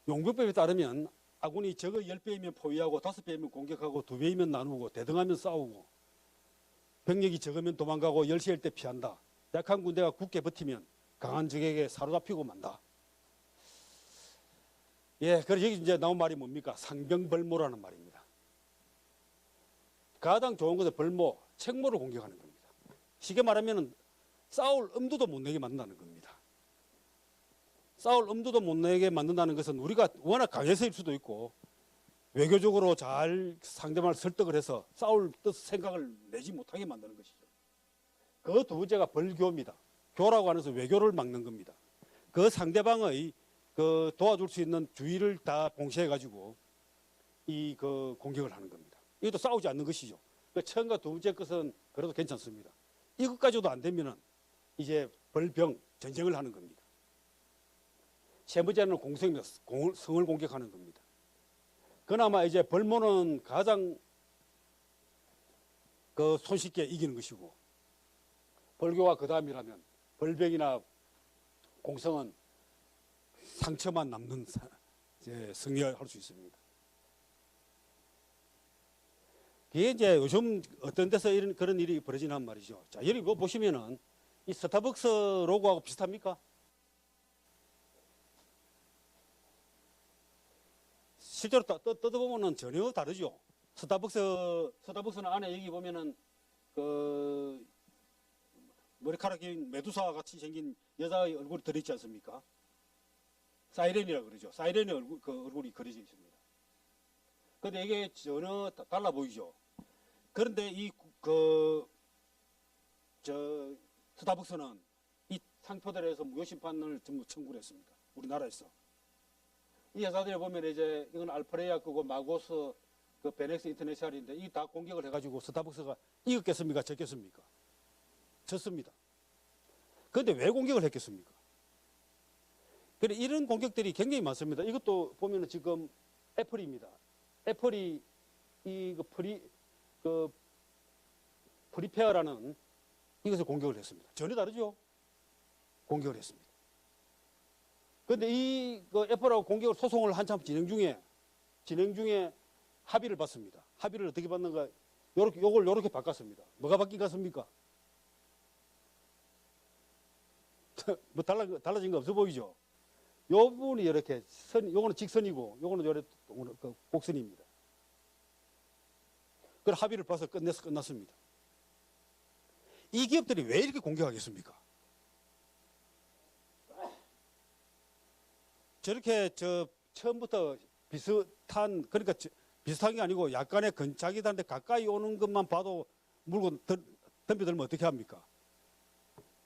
용병법에 따르면 아군이 적의 10배이면 포위하고 5배이면 공격하고 2배이면 나누고 대등하면 싸우고 병력이 적으면 도망가고 열세일 때 피한다. 약한 군대가 굳게 버티면 강한 적에게 사로잡히고 만다. 예, 그래서 여기 이제 나온 말이 뭡니까? 상병벌모라는 말입니다. 가장 좋은 것은 벌모, 책모를 공격하는 겁니다. 쉽게 말하면 싸울 엄두도 못 내게 만든다는 겁니다. 싸울 엄두도 못 내게 만든다는 것은 우리가 워낙 강해서일 수도 있고 외교적으로 잘 상대방을 설득을 해서 싸울 뜻 생각을 내지 못하게 만드는 것이죠. 그 두 번째가 벌교입니다. 교라고 하면서 외교를 막는 겁니다. 그 상대방의 그 도와줄 수 있는 주의를 다 봉쇄해 가지고 이 그 공격을 하는 겁니다. 이것도 싸우지 않는 것이죠. 그 처음과 두 번째 것은 그래도 괜찮습니다. 이것까지도 안 되면은 이제 벌병 전쟁을 하는 겁니다. 세 번째는 공성입니다. 성을 공격하는 겁니다. 그나마 이제 벌모는 가장 그 손쉽게 이기는 것이고 벌교가 그 다음이라면 벌병이나 공성은 상처만 남는 승리할 수 있습니다. 이게 이제 요즘 어떤 데서 그런 일이 벌어지는 말이죠. 자, 여기 뭐 보시면은 이 스타벅스 로고하고 비슷합니까? 실제로 뜯어보면 전혀 다르죠. 스타벅스는 안에 여기 보면은 그 머리카락 긴 메두사 같이 생긴 여자의 얼굴이 들어있지 않습니까? 사이렌이라고 그러죠. 사이렌의 얼굴이 그려져 있습니다. 그런데 이게 전혀 달라 보이죠. 그런데 스타벅스는 이 상표들에 대해서 무효심판을 전부 청구를 했습니다. 우리나라에서. 이 회사들에 보면 이제 이건 알프레야 그거 마고스 그 베넥스 인터내셔널인데 이 다 공격을 해가지고 스타벅스가 이겼겠습니까? 졌겠습니까? 졌습니다. 그런데 왜 공격을 했겠습니까? 그래 이런 공격들이 굉장히 많습니다. 이것도 보면은 지금 애플입니다. 애플이 프리페어라는 이것을 공격을 했습니다. 전혀 다르죠? 공격을 했습니다. 그런데 애플하고 공격을 소송을 한참 진행 중에 합의를 받습니다. 합의를 어떻게 받는가? 요걸 요렇게 바꿨습니다. 뭐가 바뀐 것 같습니까? 뭐 달라진 거 없어 보이죠? 요 부분이 이렇게 요거는 직선이고 요거는 요렇게 곡선입니다. 그걸 합의를 봐서 끝났습니다. 이 기업들이 왜 이렇게 공격하겠습니까? 저렇게 처음부터 비슷한 그러니까 비슷한 게 아니고 약간의 자기들한테 가까이 오는 것만 봐도 물건 덤벼들면 어떻게 합니까?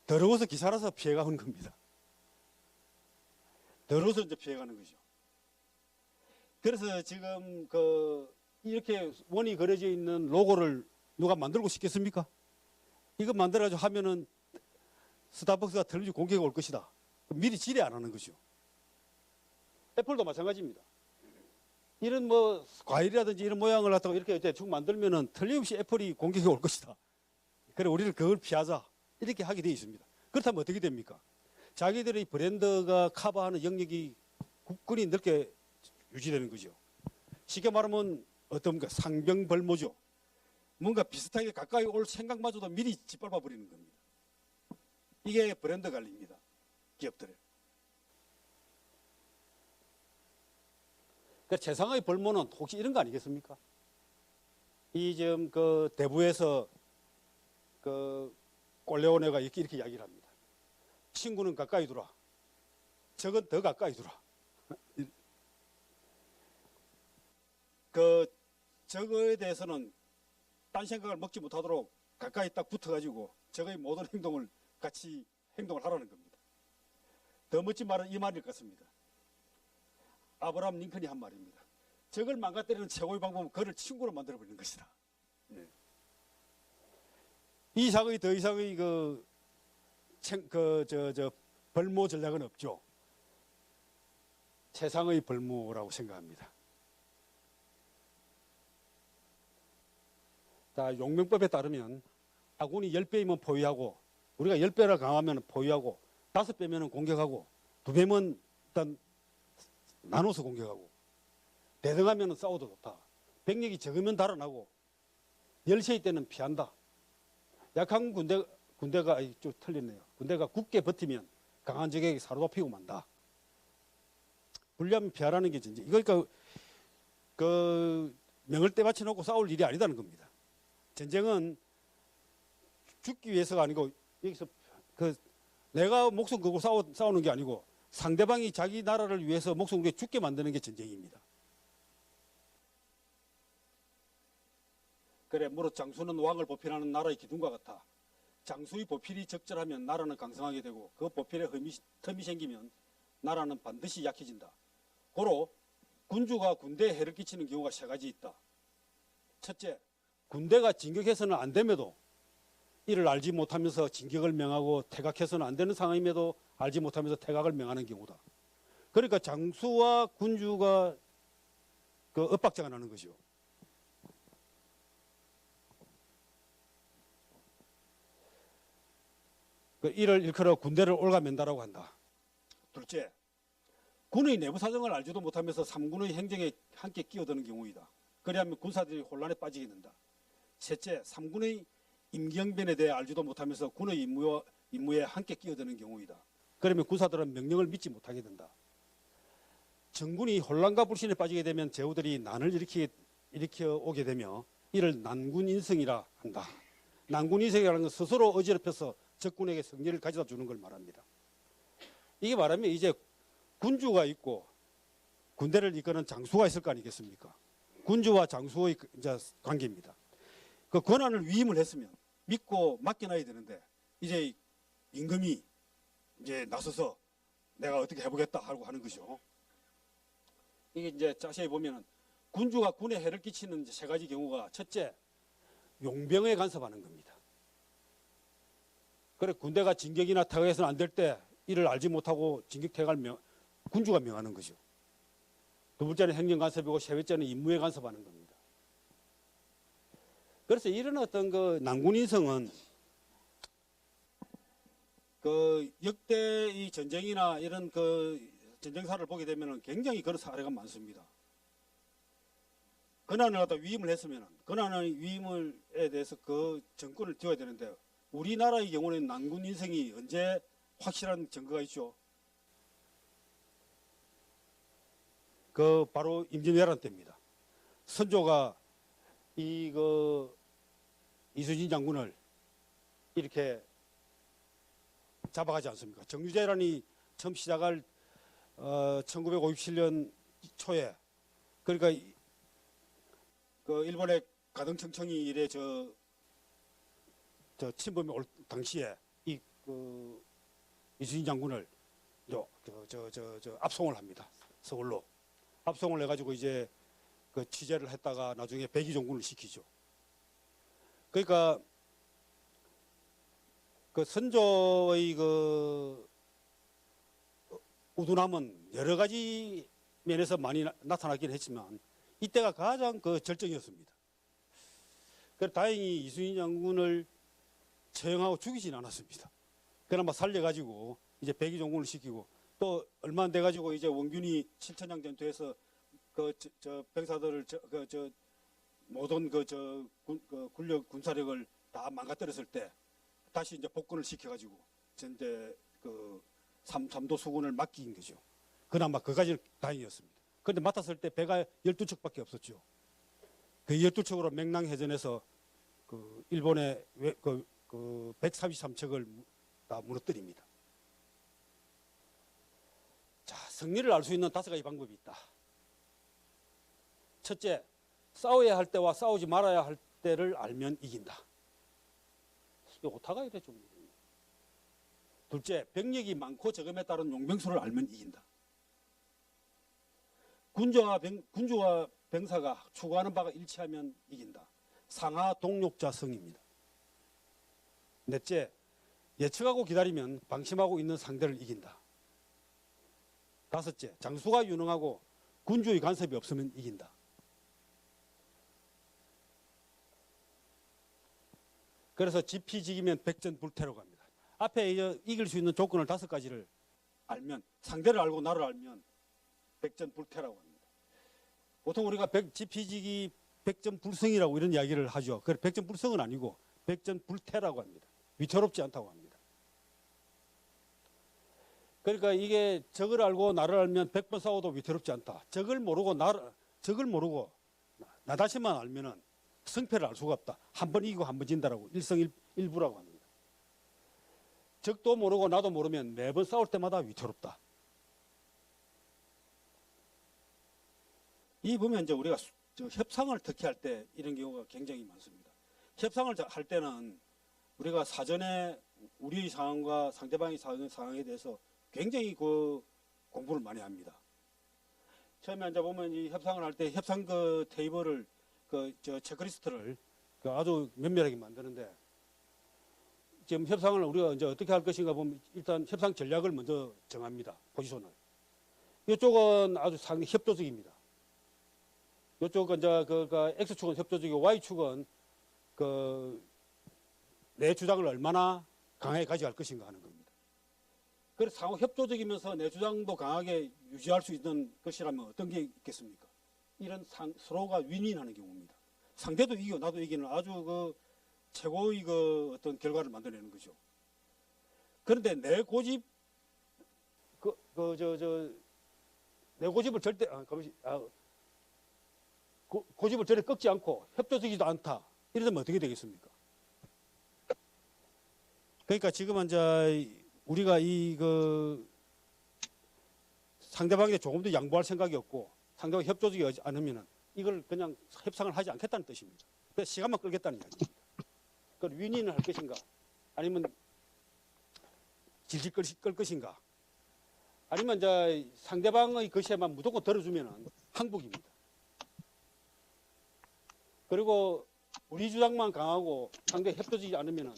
더러워서 기사라서 피해가는 겁니다. 더러워서 이제 피해가는 거죠. 그래서 지금 이렇게 원이 그려져 있는 로고를 누가 만들고 싶겠습니까? 이거 만들어가지고 하면은 스타벅스가 텔레비전 공격이 올 것이다. 미리 지뢰 안 하는 거죠. 애플도 마찬가지입니다. 이런 뭐 과일이라든지 이런 모양을 갖다가 이렇게 대충 만들면은 틀림없이 애플이 공격이 올 것이다. 그래 우리는 그걸 피하자. 이렇게 하게 되어 있습니다. 그렇다면 어떻게 됩니까? 자기들의 브랜드가 커버하는 영역이 굳건히 넓게 유지되는 거죠. 쉽게 말하면 어떤가 상병벌모죠. 뭔가 비슷하게 가까이 올 생각마저도 미리 짓밟아 버리는 겁니다. 이게 브랜드 관리입니다. 기업들의. 최상의 벌모는 혹시 이런 거 아니겠습니까? 이 지금 대부에서 꼴레오네가 이렇게 이야기를 합니다. 친구는 가까이 두라. 적은 더 가까이 두라. 적에 대해서는 딴 생각을 먹지 못하도록 가까이 딱 붙어가지고 적의 모든 행동을 같이 행동을 하라는 겁니다. 더 멋진 말은 이 말일 것 같습니다. 아브라함 링컨이 한 말입니다. 적을 망가뜨리는 최고의 방법은 그를 친구로 만들어버리는 것이다. 예. 이 이상의 더 이상의 벌모 전략은 없죠. 최상의 벌모라고 생각합니다. 자, 용병법에 따르면 아군이 10배이면 포위하고 우리가 10배를 강하면 포위하고 5배면 공격하고 2배면 일단 나눠서 공격하고 대등하면 싸워도 좋다. 병력이 적으면 달아나고 열세일 때는 피한다. 약한 군대가 좀 틀리네요. 군대가 굳게 버티면 강한 적에게 사로잡히고 만다. 불리하면 피하라는 게 전쟁. 그러니까 그 명을 떼받쳐 놓고 싸울 일이 아니다는 겁니다. 전쟁은 죽기 위해서가 아니고 여기서 그 내가 목숨 걸고 싸우는 게 아니고 상대방이 자기 나라를 위해서 목숨 걸고 죽게 만드는 게 전쟁입니다. 그래 무릇 장수는 왕을 보필하는 나라의 기둥과 같아. 장수의 보필이 적절하면 나라는 강성하게 되고 그 보필에 틈이 생기면 나라는 반드시 약해진다. 고로 군주가 군대에 해를 끼치는 경우가 세 가지 있다. 첫째, 군대가 진격해서는 안 됨에도 이를 알지 못하면서 진격을 명하고 퇴각해서는 안 되는 상황임에도 알지 못하면서 퇴각을 명하는 경우다. 그러니까 장수와 군주가 그 엇박자가 나는 것이요. 이를 일컬어 군대를 올가맨다라고 한다. 둘째, 군의 내부 사정을 알지도 못하면서 삼군의 행정에 함께 끼어드는 경우이다. 그리하면 군사들이 혼란에 빠지게 된다. 셋째, 삼군의 임기응변에 대해 알지도 못하면서 군의 임무에 함께 끼어드는 경우이다. 그러면 군사들은 명령을 믿지 못하게 된다. 정군이 혼란과 불신에 빠지게 되면 제후들이 난을 일으켜 오게 되며 이를 난군인성이라 한다. 난군인성이라는 건 스스로 어지럽혀서 적군에게 승리를 가져다 주는 걸 말합니다. 이게 말하면 이제 군주가 있고 군대를 이끄는 장수가 있을 거 아니겠습니까? 군주와 장수의 이제 관계입니다. 그 권한을 위임을 했으면 믿고 맡겨놔야 되는데 이제 임금이 이제 나서서 내가 어떻게 해보겠다 하고 하는 것이죠. 이게 이제 자세히 보면은 군주가 군에 해를 끼치는 이제 세 가지 경우가 첫째, 용병에 간섭하는 겁니다. 그래 군대가 진격이나 퇴각해서는 안 될 때 이를 알지 못하고 진격 퇴각을 군주가 명하는 거죠. 두 번째는 행정 간섭이고 세 번째는 임무에 간섭하는 겁니다. 그래서 이런 어떤 그 난군 인성은 그 역대 이 전쟁이나 이런 그 전쟁사를 보게 되면 굉장히 그런 사례가 많습니다. 권한을 갖다 위임을 했으면 권한의 위임에 대해서 그 정권을 띄워야 되는데 우리나라의 경우는 난군 인성이 언제 확실한 증거가 있죠? 그 바로 임진왜란 때입니다. 선조가 이순신 장군을 이렇게 잡아가지 않습니까? 정유재란이 처음 시작할 1957년 초에 그러니까 그 일본의 가등청청이 이래 저 침범이 올 당시에 이순신 장군을 압송을 합니다. 서울로 압송을 해가지고 이제 그 취재를 했다가 나중에 백의종군을 시키죠. 그러니까 그 선조의 그 우둔함은 여러 가지 면에서 많이 나타나긴 했지만 이때가 가장 그 절정이었습니다. 그래서 다행히 이순신 장군을 처형하고 죽이진 않았습니다. 그나마 살려가지고 이제 백의종군을 시키고 또 얼마 안 돼가지고 이제 원균이 칠천량 전투에서 저 병사들을 모든 군력 군사력을 다 망가뜨렸을 때 다시 이제 복권을 시켜가지고 이제 그 삼도 수군을 맡긴 거죠. 그나마 그까지는 다행이었습니다. 그런데 맡았을 때 배가 12척밖에 없었죠. 그 12척으로 맹랑해전에서 그 일본의 그 133척을 다 무너뜨립니다. 자, 승리를 알 수 있는 5가지 방법이 있다. 첫째, 싸워야 할 때와 싸우지 말아야 할 때를 알면 이긴다. 이거 오타가 이래 좀. 둘째, 병력이 많고 적음에 따른 용병수를 알면 이긴다. 군주와 병사가 추구하는 바가 일치하면 이긴다. 상하 동력자성입니다. 넷째, 예측하고 기다리면 방심하고 있는 상대를 이긴다. 다섯째, 장수가 유능하고 군주의 간섭이 없으면 이긴다. 그래서 지피지기면 백전불태라고 합니다. 앞에 이길 수 있는 조건을 5가지를 알면, 상대를 알고 나를 알면 백전불태라고 합니다. 보통 우리가 지피지기 백전불승이라고 이런 이야기를 하죠. 그 백전불승은 아니고 백전불태라고 합니다. 위태롭지 않다고 합니다. 그러니까 이게 적을 알고 나를 알면 100번 싸워도 위태롭지 않다. 적을 모르고 나 자신만 알면은 승패를 알 수가 없다. 한 번 이기고 한 번 진다라고 일성일부라고 합니다. 적도 모르고 나도 모르면 매번 싸울 때마다 위태롭다. 이 보면 이제 우리가 협상을 특히 할 때 이런 경우가 굉장히 많습니다. 협상을 할 때는 우리가 사전에 우리의 상황과 상대방의 상황에 대해서 굉장히 그 공부를 많이 합니다. 처음에 이제 보면 이 협상을 할 때 협상 그 테이블을 체크리스트를 아주 면밀하게 만드는데, 지금 협상을 우리가 이제 어떻게 할 것인가 보면 일단 협상 전략을 먼저 정합니다. 포지션을. 이쪽은 아주 상당히 협조적입니다. 이쪽은 이제 X축은 협조적이고 Y축은 내 주장을 얼마나 강하게 가져갈 것인가 하는 겁니다. 그래서 상호 협조적이면서 내 주장도 강하게 유지할 수 있는 것이라면 어떤 게 있겠습니까? 이런 서로가 윈윈하는 경우입니다. 상대도 이기고 나도 이기는 아주 최고의 어떤 결과를 만들어내는 거죠. 그런데 내 고집 내 고집을 절대 고집을 절대 꺾지 않고 협조적이지도 않다. 이러면 어떻게 되겠습니까? 그러니까 지금 이제 우리가 상대방에 조금 더 양보할 생각이 없고 상대방이 협조적이지 않으면 이걸 그냥 협상을 하지 않겠다는 뜻입니다. 그래서 시간만 끌겠다는 이야기입니다. 그걸 윈윈을 할 것인가 아니면 질질 끌 것인가 아니면 이제 상대방의 것에만 무조건 들어주면 항복입니다. 그리고 우리 주장만 강하고 상대 협조적이지 않으면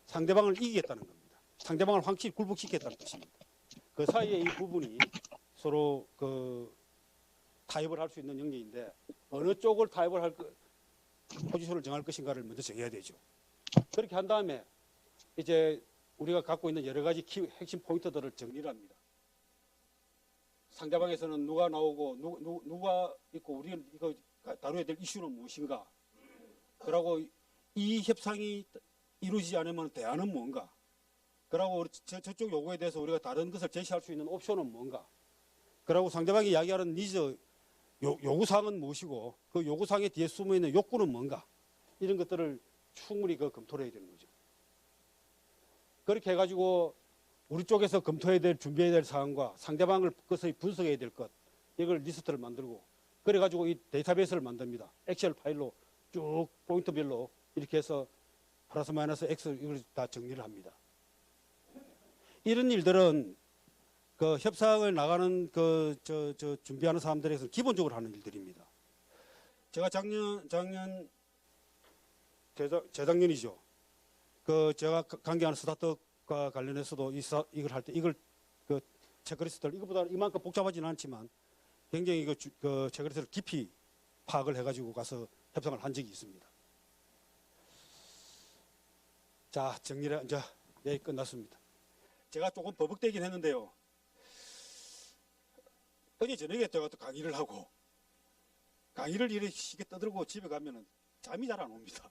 상대방을 이기겠다는 겁니다. 상대방을 확실히 굴복시키겠다는 뜻입니다. 그 사이에 이 부분이 서로 타협을 할 수 있는 영역인데 어느 쪽을 타협을 포지션을 정할 것인가를 먼저 정해야 되죠. 그렇게 한 다음에 이제 우리가 갖고 있는 여러 가지 핵심 포인트들을 정리를 합니다. 상대방에서는 누가 나오고 누가 있고 우리는 이거 다뤄야 될 이슈는 무엇인가. 그러고 이 협상이 이루어지지 않으면 대안은 뭔가. 그러고 저쪽 요구에 대해서 우리가 다른 것을 제시할 수 있는 옵션은 뭔가. 그러고 상대방이 이야기하는 니즈, 요구사항은 무엇이고 그 요구사항에 뒤에 숨어있는 욕구는 뭔가. 이런 것들을 충분히 검토를 해야 되는 거죠. 그렇게 해가지고 우리 쪽에서 검토해야 될, 준비해야 될 사항과 상대방을 것을 분석해야 될 것, 이걸 리스트를 만들고 그래가지고 이 데이터베이스를 만듭니다. 엑셀 파일로 쭉 포인트별로 이렇게 해서 플러스 마이너스 X 이걸 다 정리를 합니다. 이런 일들은 협상을 나가는 준비하는 사람들에서 기본적으로 하는 일들입니다. 제가 재작년이죠. 제가 관계하는 스타트업과 관련해서도 이걸 할 때 이걸 체크리스트를 이것보다 이만큼 복잡하지는 않지만 굉장히 체크리스트를 깊이 파악을 해가지고 가서 협상을 한 적이 있습니다. 자, 정리를 이제 여기 끝났습니다. 제가 조금 버벅대긴 했는데요. 어제 저녁에 제가 또 강의를 하고 강의를 이렇게 쉽게 떠들고 집에 가면은 잠이 잘 안 옵니다.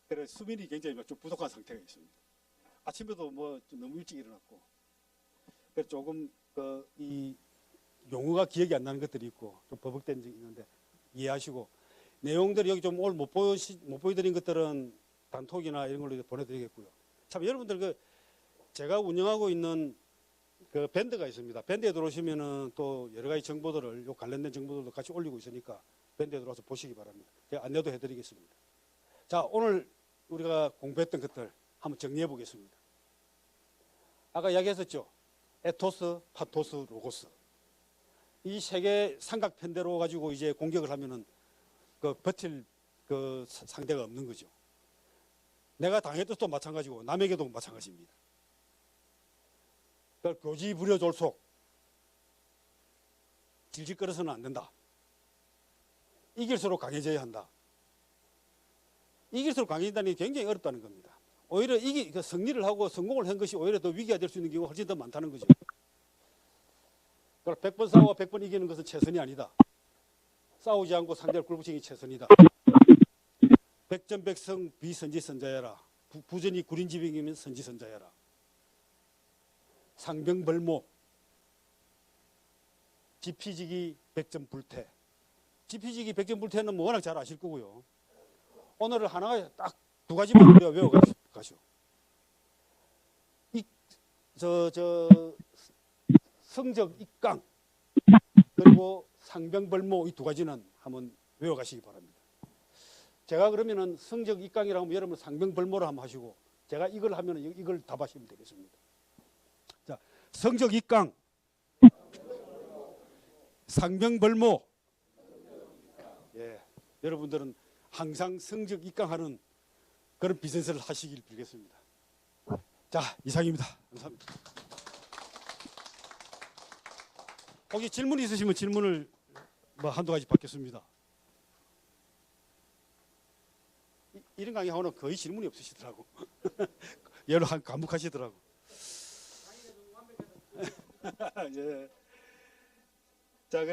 그래서 수면이 굉장히 좀 부족한 상태가 있습니다. 아침에도 좀 너무 일찍 일어났고 그래서 조금 이 용어가 기억이 안 나는 것들이 있고 좀 버벅댄 적이 있는데 이해하시고 내용들이 여기 좀 오늘 못 보여드린 것들은 단톡이나 이런 걸로 보내드리겠고요. 참 여러분들 제가 운영하고 있는 밴드가 있습니다. 밴드에 들어오시면은 또 여러 가지 정보들을 요 관련된 정보들도 같이 올리고 있으니까 밴드에 들어와서 보시기 바랍니다. 제가 안내도 해드리겠습니다. 자, 오늘 우리가 공부했던 것들 한번 정리해 보겠습니다. 아까 이야기했었죠. 에토스, 파토스, 로고스. 이 세 개 삼각편대로 가지고 이제 공격을 하면은 버틸 상대가 없는 거죠. 내가 당했던 것도 마찬가지고 남에게도 마찬가지입니다. 교지부려졸속 질질거려서는 안 된다. 이길수록 강해져야 한다. 이길수록 강해진다는 게 굉장히 어렵다는 겁니다. 오히려 그 승리를 하고 성공을 한 것이 오히려 더 위기가 될 수 있는 경우가 훨씬 더 많다는 거죠. 그러니까 100번 싸워 100번 이기는 것은 최선이 아니다. 싸우지 않고 상대를 굴복시키는 게 최선이다. 백전백승 비선지선자여라. 부전이 구린지병이면 선지선자여라. 상병벌모 지피지기 백전불태. 지피지기 백전불태는 뭐 워낙 잘 아실 거고요. 오늘 하나가 딱 두 가지만 우리가 외워가시오. 성적 입강 그리고 상병벌모 이 두 가지는 한번 외워가시기 바랍니다. 제가 그러면은 성적 입강이라고 하면 여러분 상병벌모를 한번 하시고 제가 이걸 하면은 이걸 답하시면 되겠습니다. 자, 성적 입강, 상병벌모. 예, 여러분들은 항상 성적 입강하는 그런 비즈니스를 하시길 빌겠습니다. 자, 이상입니다. 감사합니다. 혹시 질문 있으시면 질문을 뭐 한두 가지 받겠습니다. 이런 강의하고는 거의 질문이 없으시더라고. 여러 한 감옥하시더라고. 예. 자,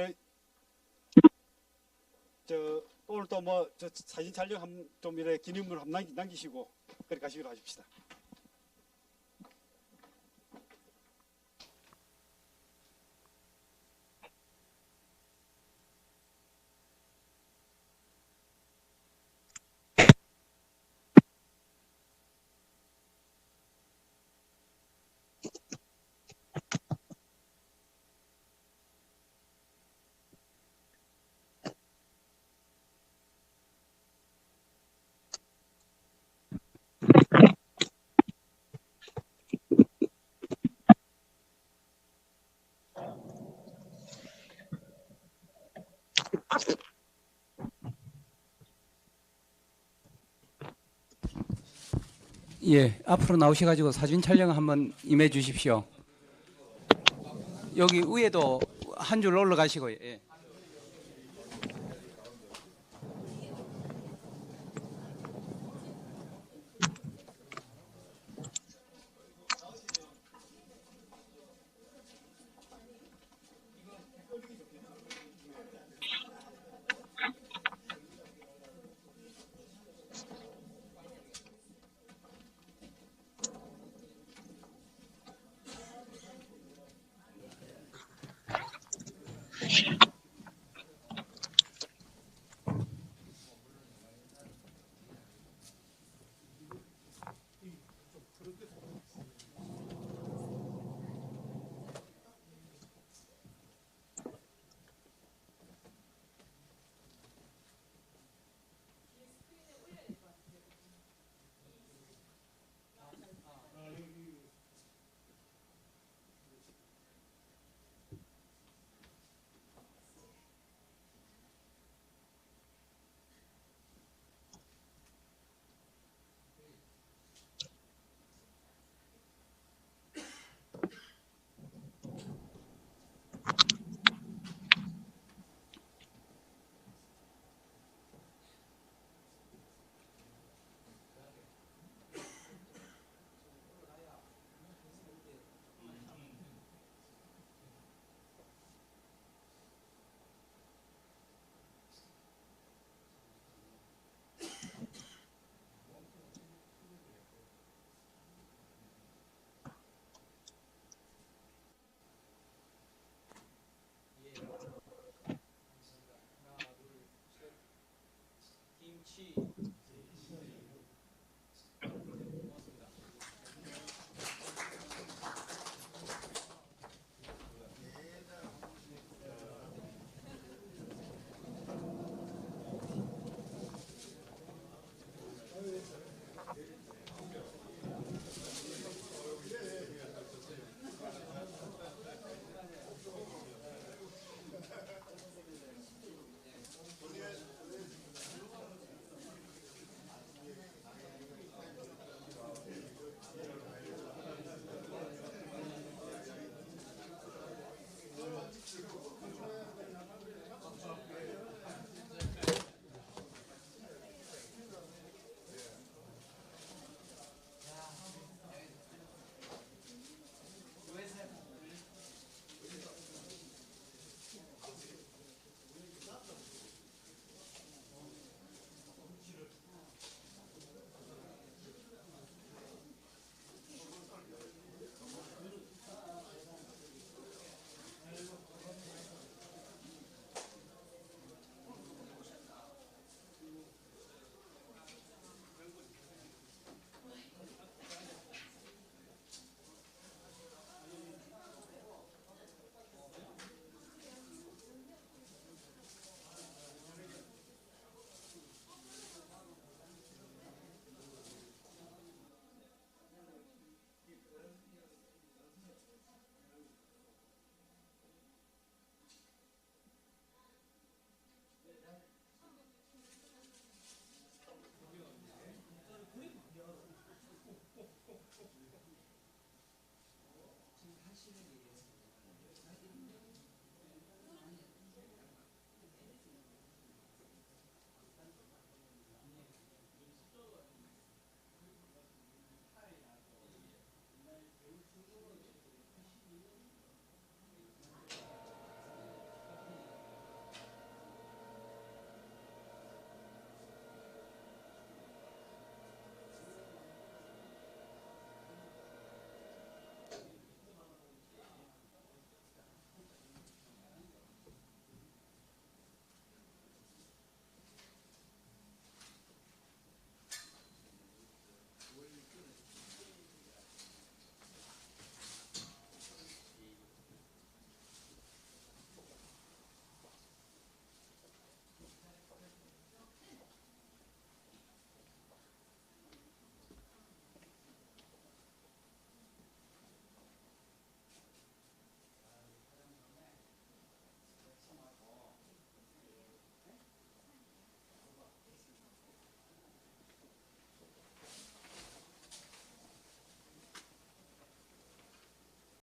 오늘 또 뭐 사진 촬영 좀 이래 기념물 한번 남기시고 그렇게 가시기로 하십시다. 예, 앞으로 나오셔가지고 사진 촬영 한번 임해 주십시오. 여기 위에도 한 줄 올라가시고. 예.